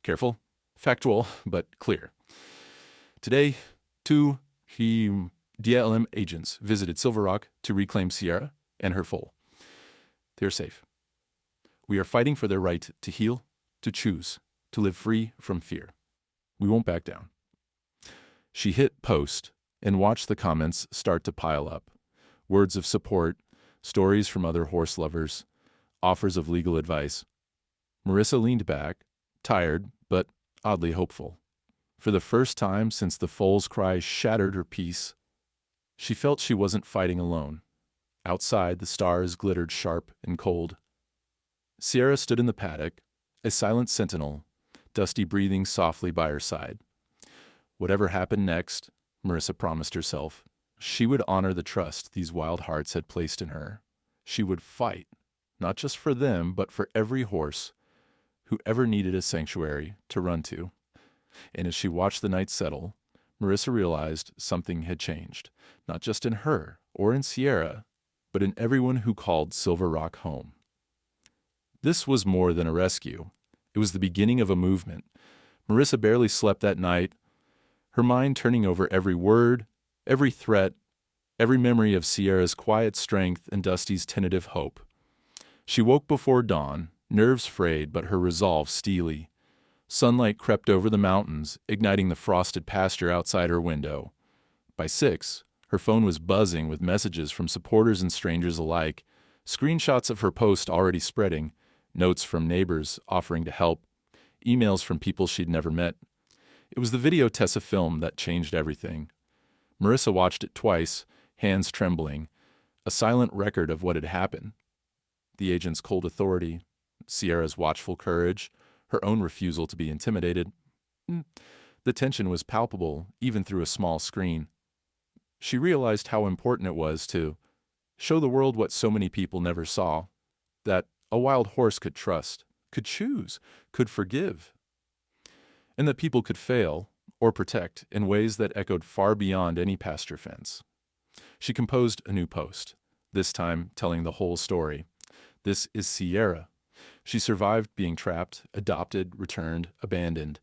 Careful, factual, but clear. Today, 2 DLM agents visited Silver Rock to reclaim Sierra and her foal. They're safe. We are fighting for their right to heal, to choose, to live free from fear. We won't back down. She hit post and watched the comments start to pile up. Words of support, stories from other horse lovers, offers of legal advice. Marissa leaned back, tired but oddly hopeful. For the first time since the foal's cry shattered her peace, she felt she wasn't fighting alone. Outside, the stars glittered sharp and cold. Sierra stood in the paddock, a silent sentinel, Dusty breathing softly by her side. Whatever happened next, Marissa promised herself, she would honor the trust these wild hearts had placed in her. She would fight, not just for them, but for every horse who ever needed a sanctuary to run to. And as she watched the night settle, Marissa realized something had changed, not just in her or in Sierra, but in everyone who called Silver Rock home. This was more than a rescue. It was the beginning of a movement. Marissa barely slept that night, her mind turning over every word, every threat, every memory of Sierra's quiet strength and Dusty's tentative hope. She woke before dawn, nerves frayed but her resolve steely. Sunlight crept over the mountains, igniting the frosted pasture outside her window. By 6, her phone was buzzing with messages from supporters and strangers alike, screenshots of her post already spreading, notes from neighbors offering to help, emails from people she'd never met. It was the video Tessa filmed that changed everything. Marissa watched it twice, hands trembling, a silent record of what had happened. The agent's cold authority, Sierra's watchful courage, her own refusal to be intimidated. The tension was palpable, even through a small screen. She realized how important it was to show the world what so many people never saw, that a wild horse could trust, could choose, could forgive, and that people could fail or protect in ways that echoed far beyond any pasture fence. She composed a new post, this time telling the whole story. This is Sierra. She survived being trapped, adopted, returned, abandoned.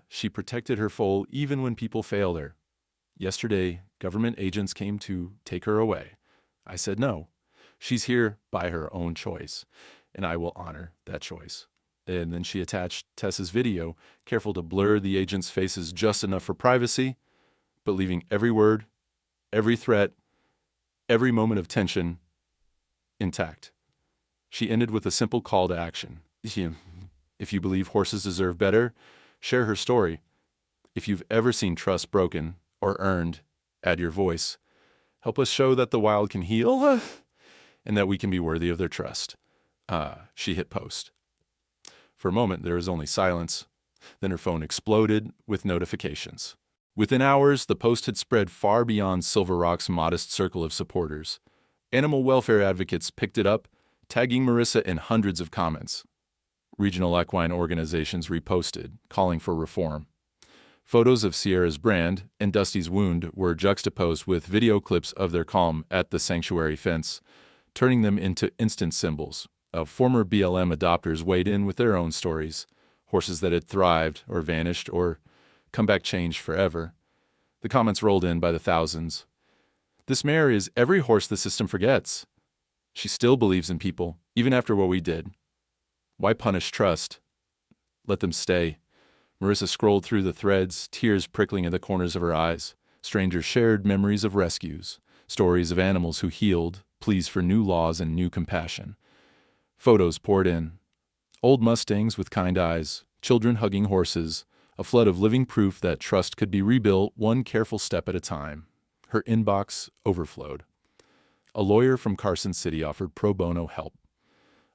She protected her foal even when people failed her. Yesterday, government agents came to take her away. I said no. She's here by her own choice, and I will honor that choice. And then she attached Tessa's video, careful to blur the agents' faces just enough for privacy, but leaving every word, every threat, every moment of tension intact. She ended with a simple call to action. If you believe horses deserve better, share her story. If you've ever seen trust broken or earned, add your voice. Help us show that the wild can heal and that we can be worthy of their trust. She hit post. For a moment, there was only silence. Then her phone exploded with notifications. Within hours, the post had spread far beyond Silver Rock's modest circle of supporters. Animal welfare advocates picked it up, tagging Marissa in hundreds of comments. Regional equine organizations reposted, calling for reform. Photos of Sierra's brand and Dusty's wound were juxtaposed with video clips of their calm at the sanctuary fence, turning them into instant symbols. Former BLM adopters weighed in with their own stories, horses that had thrived or vanished or come back changed forever. The comments rolled in by the thousands. This Mare is every horse the system forgets. She still believes in people, even after what we did. Why punish trust? Let them stay. Marissa scrolled through the threads, tears prickling at the corners of her eyes. Strangers shared memories of rescues, stories of animals who healed, pleas for new laws and new compassion. Photos poured in. Old Mustangs with kind eyes, children hugging horses, a flood of living proof that trust could be rebuilt one careful step at a time. Her inbox overflowed. A lawyer from Carson City offered pro bono help.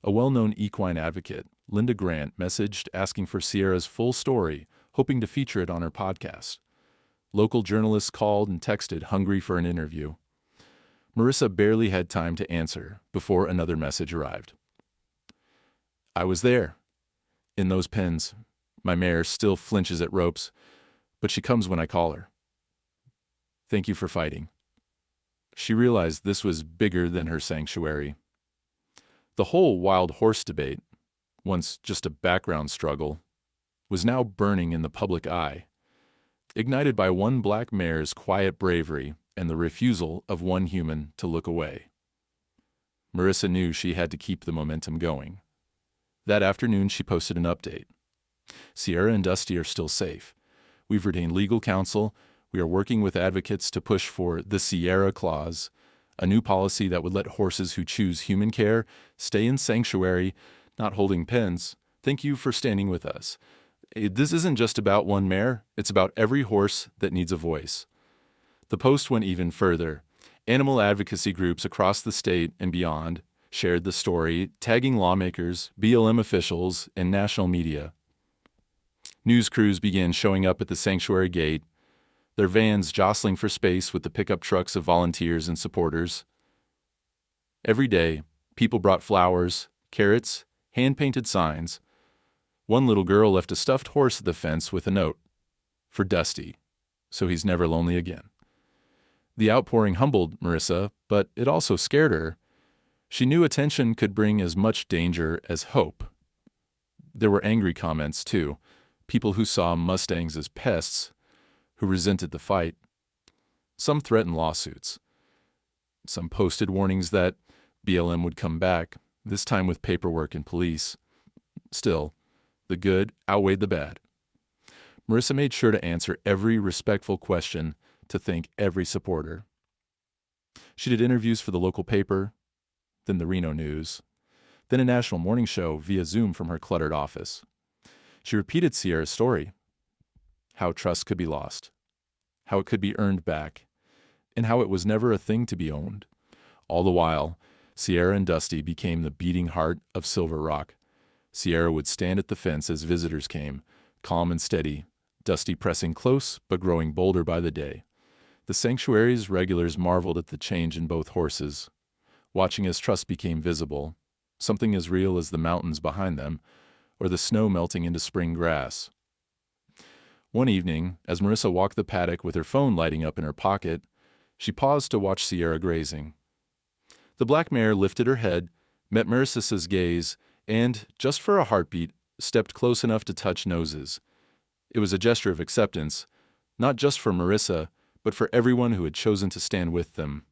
A well-known equine advocate, Linda Grant, messaged asking for Sierra's full story, hoping to feature it on her podcast. Local journalists called and texted, hungry for an interview. Marissa barely had time to answer before another message arrived. I was there. In those pens. My mare still flinches at ropes, but she comes when I call her. Thank you for fighting." She realized this was bigger than her sanctuary. The whole wild horse debate, once just a background struggle, was now burning in the public eye, ignited by one black mare's quiet bravery and the refusal of one human to look away. Marissa knew she had to keep the momentum going. That afternoon, she posted an update. "Sierra and Dusty are still safe. We've retained legal counsel. We are working with advocates to push for the Sierra Clause, a new policy that would let horses who choose human care stay in sanctuary, not holding pens. Thank you for standing with us. This isn't just about one mare, it's about every horse that needs a voice." The post went even further. Animal advocacy groups across the state and beyond shared the story, tagging lawmakers, BLM officials, and national media. News crews began showing up at the sanctuary gate, their vans jostling for space with the pickup trucks of volunteers and supporters. Every day, people brought flowers, carrots, hand-painted signs. One little girl left a stuffed horse at the fence with a note, "For Dusty, so he's never lonely again." The outpouring humbled Marissa, but it also scared her. She knew attention could bring as much danger as hope. There were angry comments, too. People who saw Mustangs as pests, who resented the fight. Some threatened lawsuits. Some posted warnings that BLM would come back, this time with paperwork and police. Still, the good outweighed the bad. Marissa made sure to answer every respectful question, to thank every supporter. She did interviews for the local paper, then the Reno News, then a national morning show via Zoom from her cluttered office. She repeated Sierra's story, how trust could be lost, how it could be earned back, and how it was never a thing to be owned. All the while, Sierra and Dusty became the beating heart of Silver Rock. Sierra would stand at the fence as visitors came, calm and steady, Dusty pressing close but growing bolder by the day. The sanctuary's regulars marveled at the change in both horses, watching as trust became visible, something as real as the mountains behind them, or the snow melting into spring grass. One evening, as Marissa walked the paddock with her phone lighting up in her pocket, she paused to watch Sierra grazing. The black mare lifted her head, met Marissa's gaze, and, just for a heartbeat, stepped close enough to touch noses. It was a gesture of acceptance, not just for Marissa, but for everyone who had chosen to stand with them.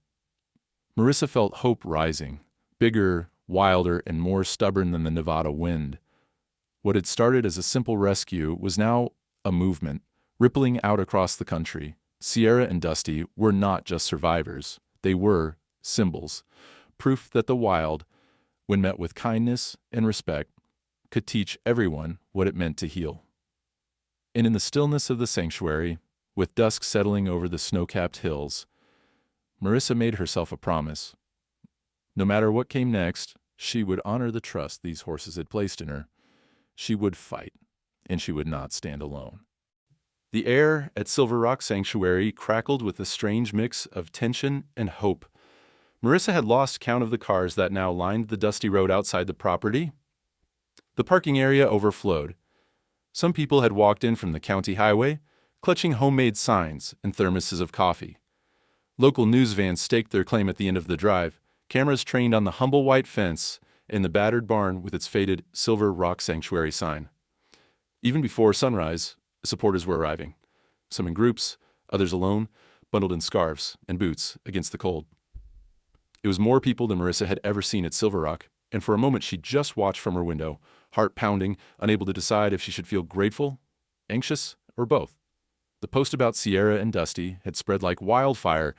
Marissa felt hope rising, bigger, wilder, and more stubborn than the Nevada wind. What had started as a simple rescue was now a movement, rippling out across the country. Sierra and Dusty were not just survivors. They were symbols, proof that the wild, when met with kindness and respect, could teach everyone what it meant to heal. And in the stillness of the sanctuary, with dusk settling over the snow-capped hills, Marissa made herself a promise. No matter what came next, she would honor the trust these horses had placed in her. She would fight, and she would not stand alone. The air at Silver Rock Sanctuary crackled with a strange mix of tension and hope. Marissa had lost count of the cars that now lined the dusty road outside the property. The parking area overflowed. Some people had walked in from the county highway, clutching homemade signs and thermoses of coffee. Local news vans staked their claim at the end of the drive, cameras trained on the humble white fence and the battered barn with its faded Silver Rock Sanctuary sign. Even before sunrise, supporters were arriving, some in groups, others alone, bundled in scarves and boots against the cold. It was more people than Marissa had ever seen at Silver Rock, and for a moment she just watched from her window, heart pounding, unable to decide if she should feel grateful, anxious, or both. The post about Sierra and Dusty had spread like wildfire,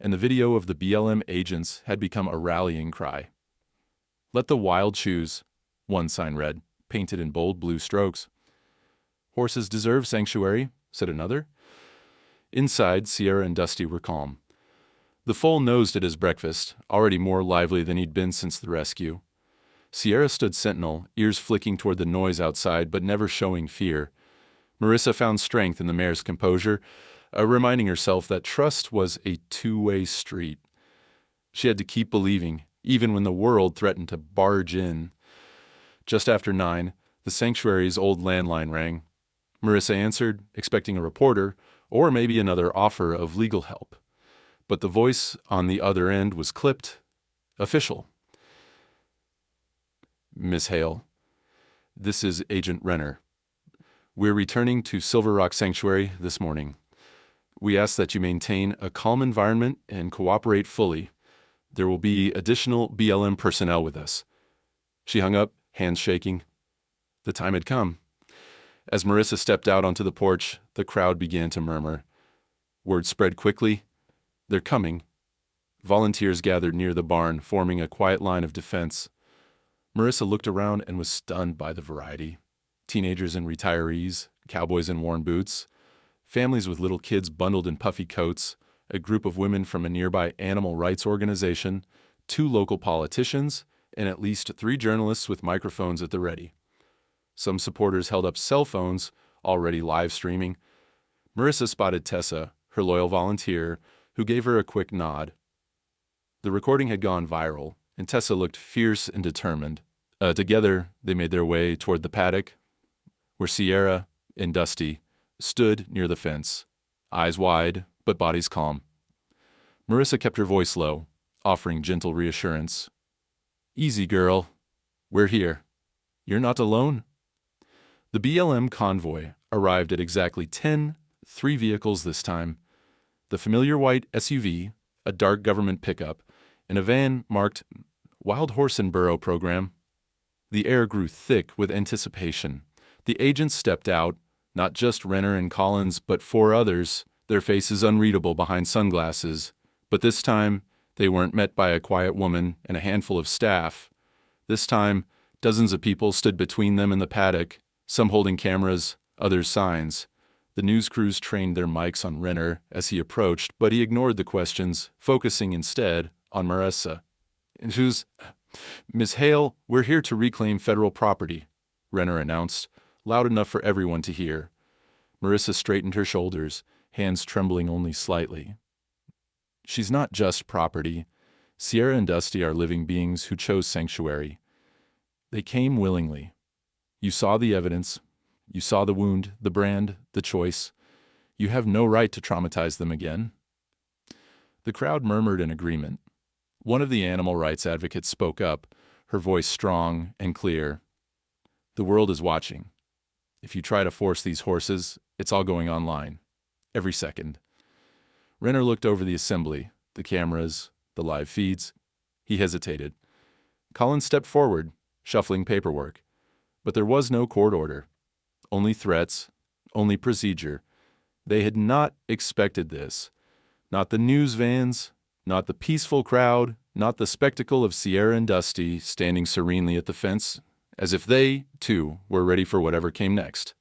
and the video of the BLM agents had become a rallying cry. "Let the wild choose," one sign read, painted in bold blue strokes. "Horses deserve sanctuary," said another. Inside, Sierra and Dusty were calm. The foal nosed at his breakfast, already more lively than he'd been since the rescue. Sierra stood sentinel, ears flicking toward the noise outside, but never showing fear. Marissa found strength in the mare's composure, reminding herself that trust was a two-way street. She had to keep believing, even when the world threatened to barge in. Just after 9, the sanctuary's old landline rang. Marissa answered, expecting a reporter, or maybe another offer of legal help. But the voice on the other end was clipped. Official. Miss Hale, this is Agent Renner. We're returning to Silver Rock Sanctuary this morning. We ask that you maintain a calm environment and cooperate fully. There will be additional BLM personnel with us. She hung up, hands shaking. The time had come. As Marissa stepped out onto the porch, the crowd began to murmur. Word spread quickly. They're coming. Volunteers gathered near the barn, forming a quiet line of defense. Marissa looked around and was stunned by the variety. Teenagers and retirees, cowboys in worn boots, families with little kids bundled in puffy coats, a group of women from a nearby animal rights organization, 2 local politicians, and at least 3 journalists with microphones at the ready. Some supporters held up cell phones, already live streaming. Marissa spotted Tessa, her loyal volunteer, who gave her a quick nod. The recording had gone viral, and Tessa looked fierce and determined. Together, they made their way toward the paddock, where Sierra and Dusty stood near the fence, eyes wide, but bodies calm. Marissa kept her voice low, offering gentle reassurance. Easy, girl. We're here. You're not alone. The BLM convoy arrived at exactly 10, 3 vehicles this time. The familiar white SUV, a dark government pickup, and a van marked Wild Horse and Burro Program. The air grew thick with anticipation. The agents stepped out, not just Renner and Collins, but 4 others, their faces unreadable behind sunglasses. But this time, they weren't met by a quiet woman and a handful of staff. This time, dozens of people stood between them and the paddock, some holding cameras, others signs. The news crews trained their mics on Renner as he approached, but he ignored the questions, focusing instead on Marissa. And who's... Miss Hale, we're here to reclaim federal property, Renner announced, loud enough for everyone to hear. Marissa straightened her shoulders, hands trembling only slightly. She's not just property. Sierra and Dusty are living beings who chose sanctuary. They came willingly. You saw the evidence. You saw the wound, the brand, the choice. You have no right to traumatize them again. The crowd murmured in agreement. One of the animal rights advocates spoke up, her voice strong and clear. The world is watching. If you try to force these horses, it's all going online. Every second. Renner looked over the assembly, the cameras, the live feeds. He hesitated. Collins stepped forward, shuffling paperwork. But there was no court order. Only threats, only procedure. They had not expected this. Not the news vans, not the peaceful crowd, not the spectacle of Sierra and Dusty standing serenely at the fence, as if they, too, were ready for whatever came next.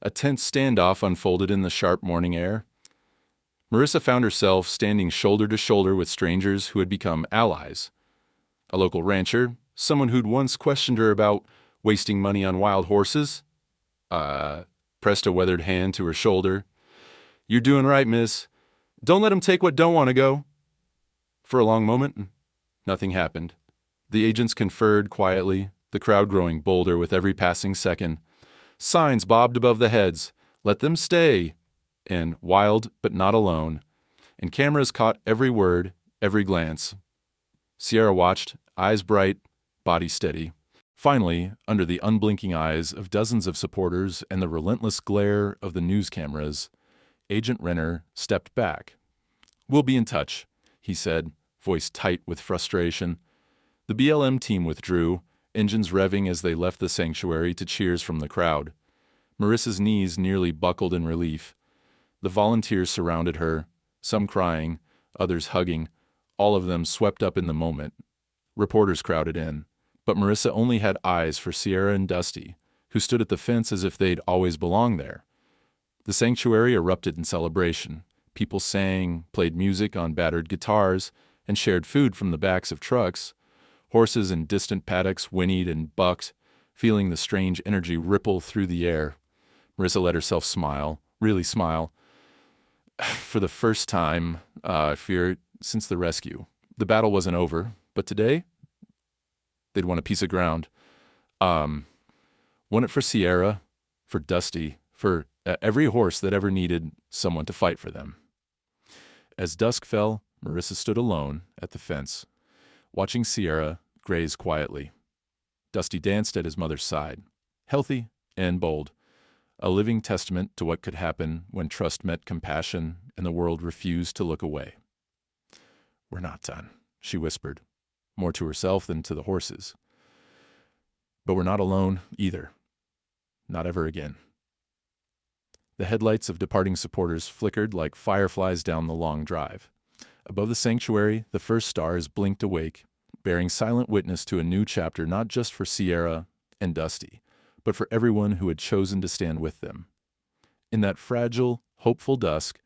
A tense standoff unfolded in the sharp morning air. Marissa found herself standing shoulder to shoulder with strangers who had become allies. A local rancher, someone who'd once questioned her about wasting money on wild horses, pressed a weathered hand to her shoulder. You're doing right, miss. Don't let 'em take what don't want to go. For a long moment, nothing happened. The agents conferred quietly, the crowd growing bolder with every passing second. Signs bobbed above the heads, let them stay, and wild but not alone. And cameras caught every word, every glance. Sierra watched, eyes bright, body steady. Finally, under the unblinking eyes of dozens of supporters and the relentless glare of the news cameras, Agent Renner stepped back. We'll be in touch, he said, voice tight with frustration. The BLM team withdrew, engines revving as they left the sanctuary to cheers from the crowd. Marissa's knees nearly buckled in relief. The volunteers surrounded her, some crying, others hugging, all of them swept up in the moment. Reporters crowded in, but Marissa only had eyes for Sierra and Dusty, who stood at the fence as if they'd always belonged there. The sanctuary erupted in celebration. People sang, played music on battered guitars, and shared food from the backs of trucks. Horses in distant paddocks whinnied and bucked, feeling the strange energy ripple through the air. Marissa let herself smile, really smile. For the first time, since the rescue. The battle wasn't over, but today, they'd won a piece of ground. Won it for Sierra, for Dusty, for every horse that ever needed someone to fight for them. As dusk fell, Marissa stood alone at the fence, watching Sierra graze quietly. Dusty danced at his mother's side, healthy and bold, a living testament to what could happen when trust met compassion and the world refused to look away. "We're not done," she whispered, more to herself than to the horses. "But we're not alone either. Not ever again." The headlights of departing supporters flickered like fireflies down the long drive. Above the sanctuary, the first stars blinked awake, bearing silent witness to a new chapter not just for Sierra and Dusty, but for everyone who had chosen to stand with them. In that fragile, hopeful dusk,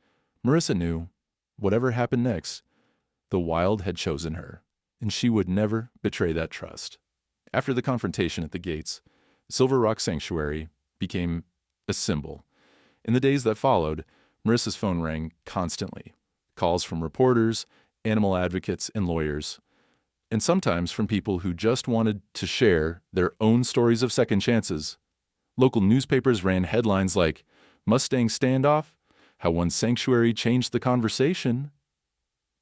Marissa knew, whatever happened next, the wild had chosen her, and she would never betray that trust. After the confrontation at the gates, Silver Rock Sanctuary became a symbol. In the days that followed, Marissa's phone rang constantly. Calls from reporters, animal advocates, and lawyers, and sometimes from people who just wanted to share their own stories of second chances. Local newspapers ran headlines like, "Mustang Standoff, How One Sanctuary Changed the Conversation."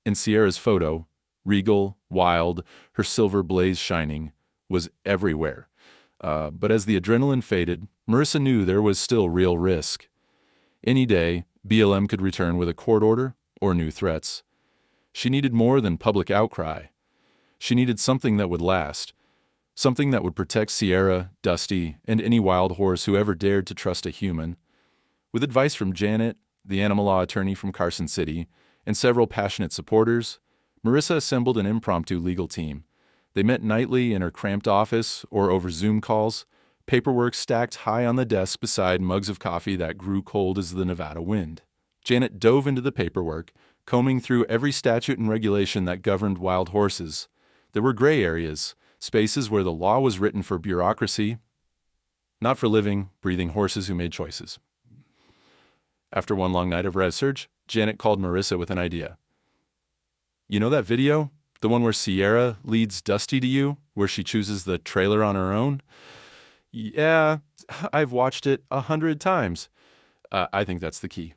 And Sierra's photo, regal, wild, her silver blaze shining, was everywhere. But as the adrenaline faded, Marissa knew there was still real risk. Any day, BLM could return with a court order or new threats. She needed more than public outcry. She needed something that would last, something that would protect Sierra, Dusty, and any wild horse who ever dared to trust a human. With advice from Janet, the animal law attorney from Carson City, and several passionate supporters, Marissa assembled an impromptu legal team. They met nightly in her cramped office or over Zoom calls, paperwork stacked high on the desk beside mugs of coffee that grew cold as the Nevada wind. Janet dove into the paperwork, combing through every statute and regulation that governed wild horses. There were gray areas, spaces where the law was written for bureaucracy, not for living, breathing horses who made choices. After one long night of research, Janet called Marissa with an idea. "You know that video? The one where Sierra leads Dusty to you, where she chooses the trailer on her own?" "Yeah, I've watched it 100 times. I think that's the key.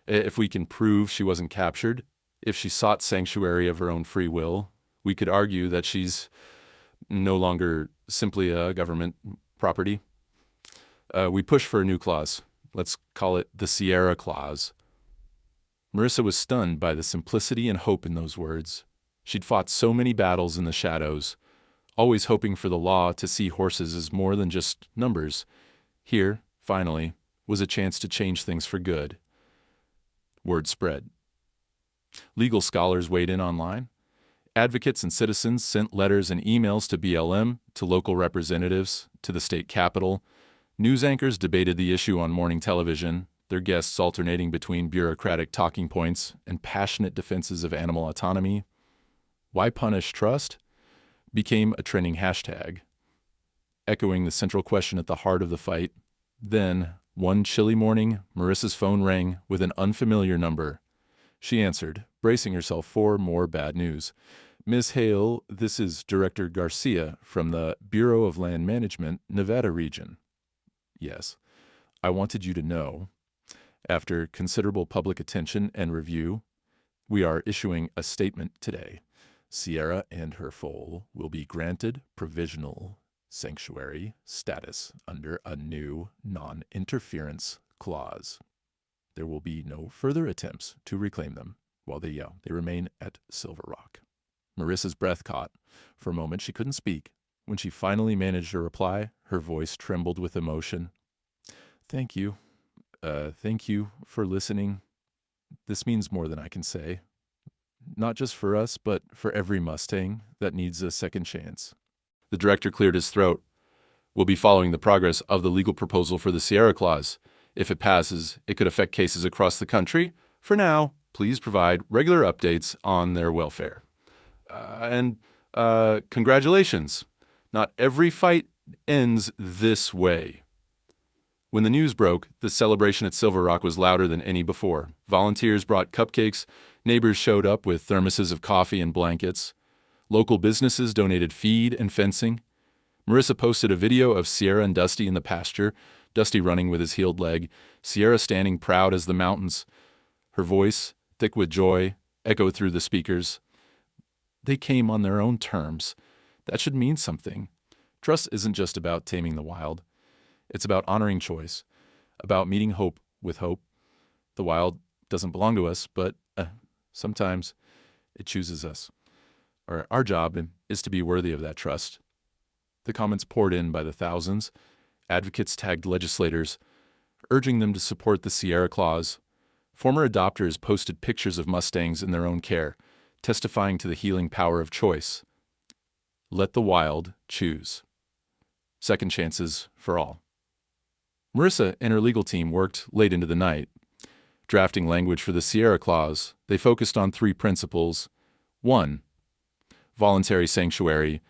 If we can prove she wasn't captured, if she sought sanctuary of her own free will, we could argue that she's no longer simply a government property. We push for a new clause. Let's call it the Sierra Clause." Marissa was stunned by the simplicity and hope in those words. She'd fought so many battles in the shadows, always hoping for the law to see horses as more than just numbers. Here, finally, was a chance to change things for good. Word spread. Legal scholars weighed in online. Advocates and citizens sent letters and emails to BLM, to local representatives, to the state capitol. News anchors debated the issue on morning television, their guests alternating between bureaucratic talking points and passionate defenses of animal autonomy. "Why punish trust?" became a trending hashtag, echoing the central question at the heart of the fight. Then, one chilly morning, Marissa's phone rang with an unfamiliar number. She answered, bracing herself for more bad news. "Ms. Hale, this is Director Garcia from the Bureau of Land Management, Nevada region." "Yes, I wanted you to know, after considerable public attention and review, we are issuing a statement today. Sierra and her foal will be granted provisional sanctuary status under a new non-interference clause. There will be no further attempts to reclaim them while they remain at Silver Rock." Marissa's breath caught. For a moment she couldn't speak. When she finally managed a reply, her voice trembled with emotion. Thank you for listening. This means more than I can say. Not just for us, but for every Mustang that needs a second chance." The director cleared his throat. "We'll be following the progress of the legal proposal for the Sierra Clause. If it passes, it could affect cases across the country. For now, please provide regular updates on their welfare. And congratulations. Not every fight ends this way." When the news broke, the celebration at Silver Rock was louder than any before. Volunteers brought cupcakes, neighbors showed up with thermoses of coffee and blankets. Local businesses donated feed and fencing. Marissa posted a video of Sierra and Dusty in the pasture, Dusty running with his healed leg, Sierra standing proud as the mountains, her voice thick with joy, echoed through the speakers. They came on their own terms. That should mean something. Trust isn't just about taming the wild. It's about honoring choice, about meeting hope with hope. The wild doesn't belong to us, but sometimes it chooses us. Our job is to be worthy of that trust. The comments poured in by the thousands. Advocates tagged legislators, urging them to support the Sierra Clause. Former adopters posted pictures of Mustangs in their own care, testifying to the healing power of choice. Let the wild choose. Second chances for all. Marissa and her legal team worked late into the night. Drafting language for the Sierra Clause, they focused on 3 principles. 1. Voluntary sanctuary.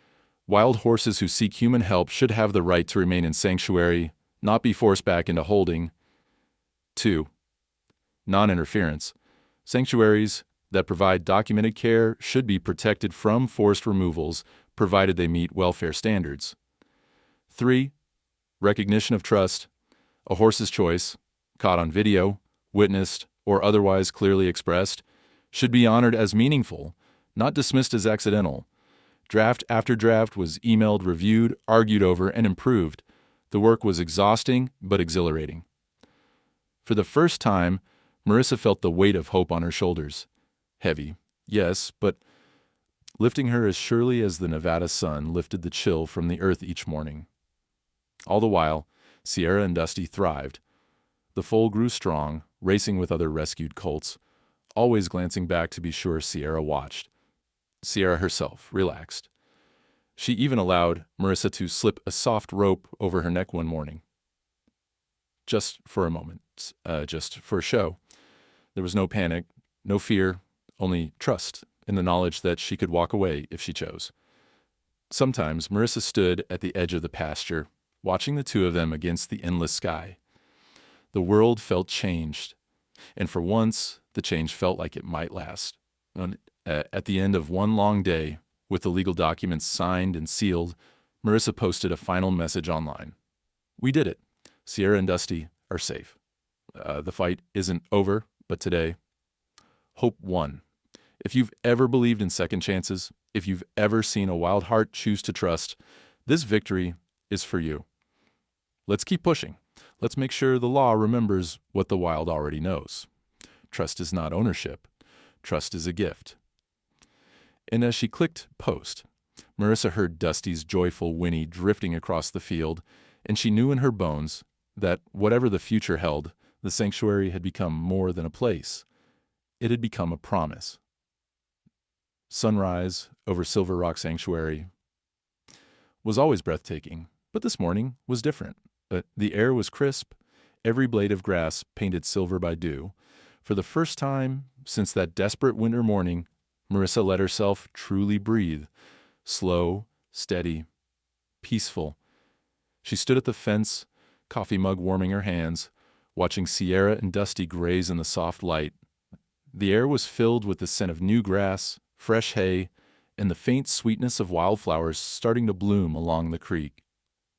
Wild horses who seek human help should have the right to remain in sanctuary, not be forced back into holding. 2. Non-interference. Sanctuaries that provide documented care should be protected from forced removals, provided they meet welfare standards. 3. Recognition of trust. A horse's choice, caught on video, witnessed, or otherwise clearly expressed, should be honored as meaningful, not dismissed as accidental. Draft after draft was emailed, reviewed, argued over, and improved. The work was exhausting but exhilarating. For the first time, Marissa felt the weight of hope on her shoulders. Heavy, yes, but lifting her as surely as the Nevada sun lifted the chill from the earth each morning. All the while, Sierra and Dusty thrived. The foal grew strong, racing with other rescued colts, always glancing back to be sure Sierra watched. Sierra herself relaxed. She even allowed Marissa to slip a soft rope over her neck one morning. Just for a moment, just for a show. There was no panic, no fear, only trust in the knowledge that she could walk away if she chose. Sometimes Marissa stood at the edge of the pasture, watching the two of them against the endless sky. The world felt changed, and for once, the change felt like it might last. At the end of one long day, with the legal documents signed and sealed, Marissa posted a final message online. We did it. Sierra and Dusty are safe. The fight isn't over, but today, hope won. If you've ever believed in second chances, if you've ever seen a wild heart choose to trust, this victory is for you. Let's keep pushing. Let's make sure the law remembers what the wild already knows. Trust is not ownership. Trust is a gift. And as she clicked post, Marissa heard Dusty's joyful whinny drifting across the field, and she knew in her bones that whatever the future held, the sanctuary had become more than a place. It had become a promise. Sunrise over Silver Rock Sanctuary was always breathtaking, but this morning was different. The air was crisp, every blade of grass painted silver by dew. For the first time since that desperate winter morning, Marissa let herself truly breathe. Slow, steady, peaceful. She stood at the fence, coffee mug warming her hands, watching Sierra and Dusty graze in the soft light. The air was filled with the scent of new grass, fresh hay, and the faint sweetness of wildflowers starting to bloom along the creek.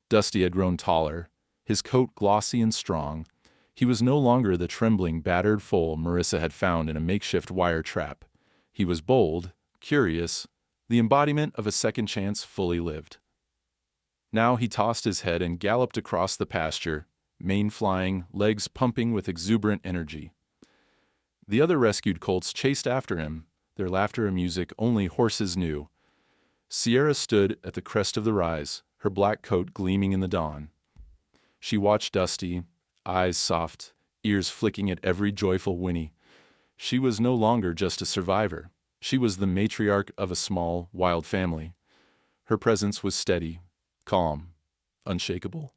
Dusty had grown taller, his coat glossy and strong. He was no longer the trembling, battered foal Marissa had found in a makeshift wire trap. He was bold, curious, the embodiment of a second chance fully lived. Now he tossed his head and galloped across the pasture, mane flying, legs pumping with exuberant energy. The other rescued colts chased after him, their laughter and music only horses knew. Sierra stood at the crest of the rise, her black coat gleaming in the dawn. She watched Dusty, eyes soft, ears flicking at every joyful whinny. She was no longer just a survivor. She was the matriarch of a small, wild family. Her presence was steady, calm, unshakable.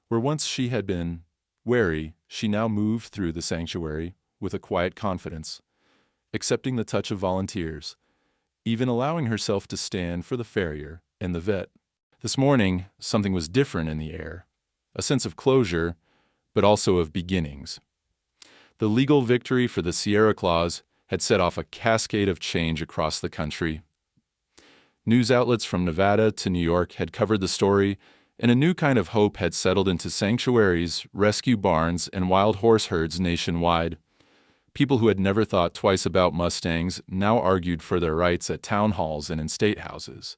Where once she had been wary, she now moved through the sanctuary with a quiet confidence, accepting the touch of volunteers, even allowing herself to stand for the farrier and the vet. This morning, something was different in the air, a sense of closure, but also of beginnings. The legal victory for the Sierra Clause had set off a cascade of change across the country. News outlets from Nevada to New York had covered the story, and a new kind of hope had settled into sanctuaries, rescue barns, and wild horse herds nationwide. People who had never thought twice about mustangs now argued for their rights at town halls and in state houses.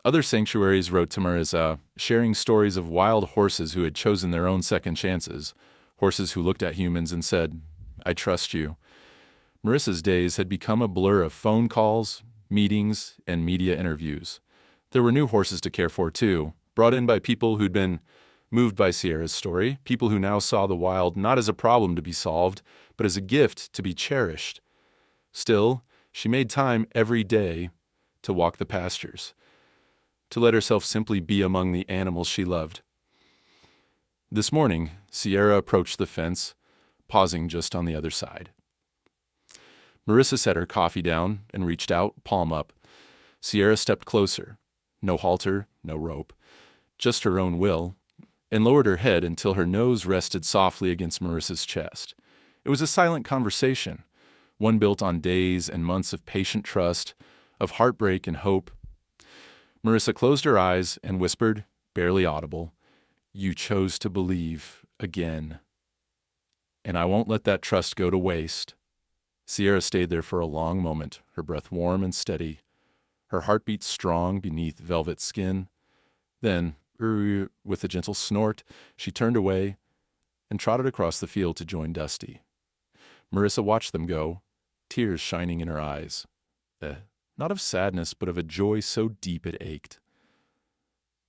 Other sanctuaries wrote to Marissa, sharing stories of wild horses who had chosen their own second chances, horses who looked at humans and said, "I trust you." Marissa's days had become a blur of phone calls, meetings, and media interviews. There were new horses to care for, too, brought in by people who'd been moved by Sierra's story, people who now saw the wild not as a problem to be solved, but as a gift to be cherished. Still, she made time every day to walk the pastures, to let herself simply be among the animals she loved. This morning, Sierra approached the fence, pausing just on the other side. Marissa set her coffee down and reached out, palm up. Sierra stepped closer. No halter, no rope, just her own will, and lowered her head until her nose rested softly against Marissa's chest. It was a silent conversation, one built on days and months of patient trust, of heartbreak and hope. Marissa closed her eyes and whispered, barely audible, "You chose to believe again. And I won't let that trust go to waste." Sierra stayed there for a long moment, her breath warm and steady, her heartbeat strong beneath velvet skin. Then, with a gentle snort, she turned away and trotted across the field to join Dusty. Marissa watched them go, tears shining in her eyes. Not of sadness, but of a joy so deep it ached.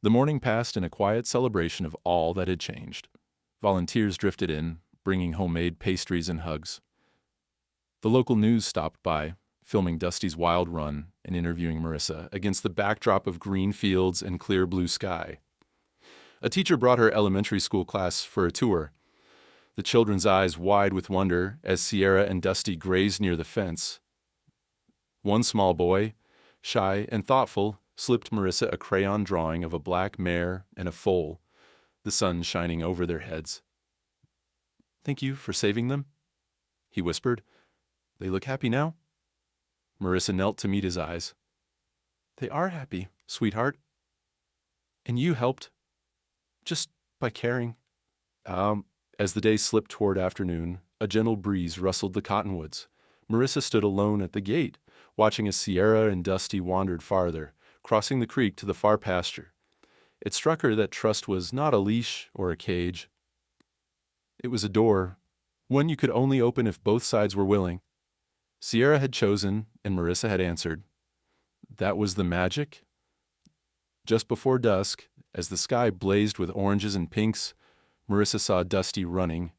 The morning passed in a quiet celebration of all that had changed. Volunteers drifted in, bringing homemade pastries and hugs. The local news stopped by, filming Dusty's wild run and interviewing Marissa against the backdrop of green fields and clear blue sky. A teacher brought her elementary school class for a tour, the children's eyes wide with wonder as Sierra and Dusty grazed near the fence. One small boy, shy and thoughtful, slipped Marissa a crayon drawing of a black mare and a foal, the sun shining over their heads. "Thank you for saving them," he whispered. "They look happy now?" Marissa knelt to meet his eyes. "They are happy, sweetheart. And you helped, just by caring." As the day slipped toward afternoon, a gentle breeze rustled the cottonwoods. Marissa stood alone at the gate, watching as Sierra and Dusty wandered farther, crossing the creek to the far pasture. It struck her that trust was not a leash or a cage. It was a door, one you could only open if both sides were willing. Sierra had chosen, and Marissa had answered. That was the magic. Just before dusk, as the sky blazed with oranges and pinks, Marissa saw Dusty running,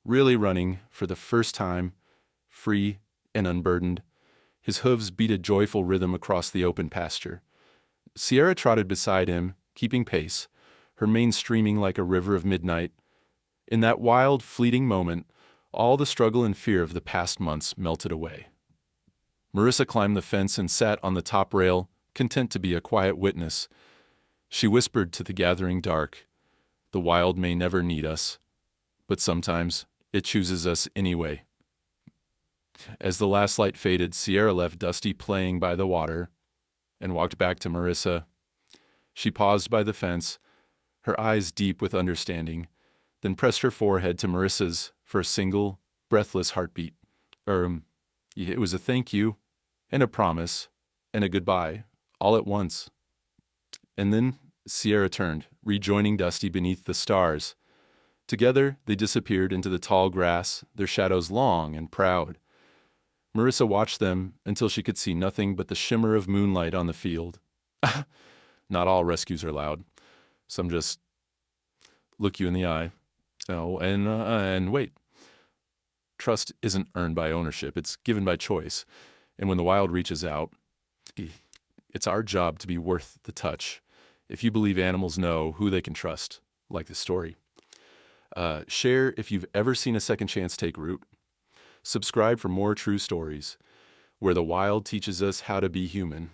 really running for the first time, free and unburdened. His hooves beat a joyful rhythm across the open pasture. Sierra trotted beside him, keeping pace, her mane streaming like a river of midnight. In that wild, fleeting moment, all the struggle and fear of the past months melted away. Marissa climbed the fence and sat on the top rail, content to be a quiet witness. She whispered to the gathering dark, "The wild may never need us, but sometimes it chooses us anyway." As the last light faded, Sierra left Dusty playing by the water and walked back to Marissa. She paused by the fence, her eyes deep with understanding, then pressed her forehead to Marissa's for a single, breathless heartbeat. It was a thank you, and a promise, and a goodbye, all at once. And then Sierra turned, rejoining Dusty beneath the stars. Together, they disappeared into the tall grass, their shadows long and proud. Marissa watched them until she could see nothing but the shimmer of moonlight on the field. Not all rescues are loud. Some just look you in the eye. Oh, and wait. Trust isn't earned by ownership. It's given by choice. And when the wild reaches out, it's our job to be worth the touch. If you believe animals know who they can trust, like this story. Share if you've ever seen a second chance take root. Subscribe for more true stories, where the wild teaches us how to be human.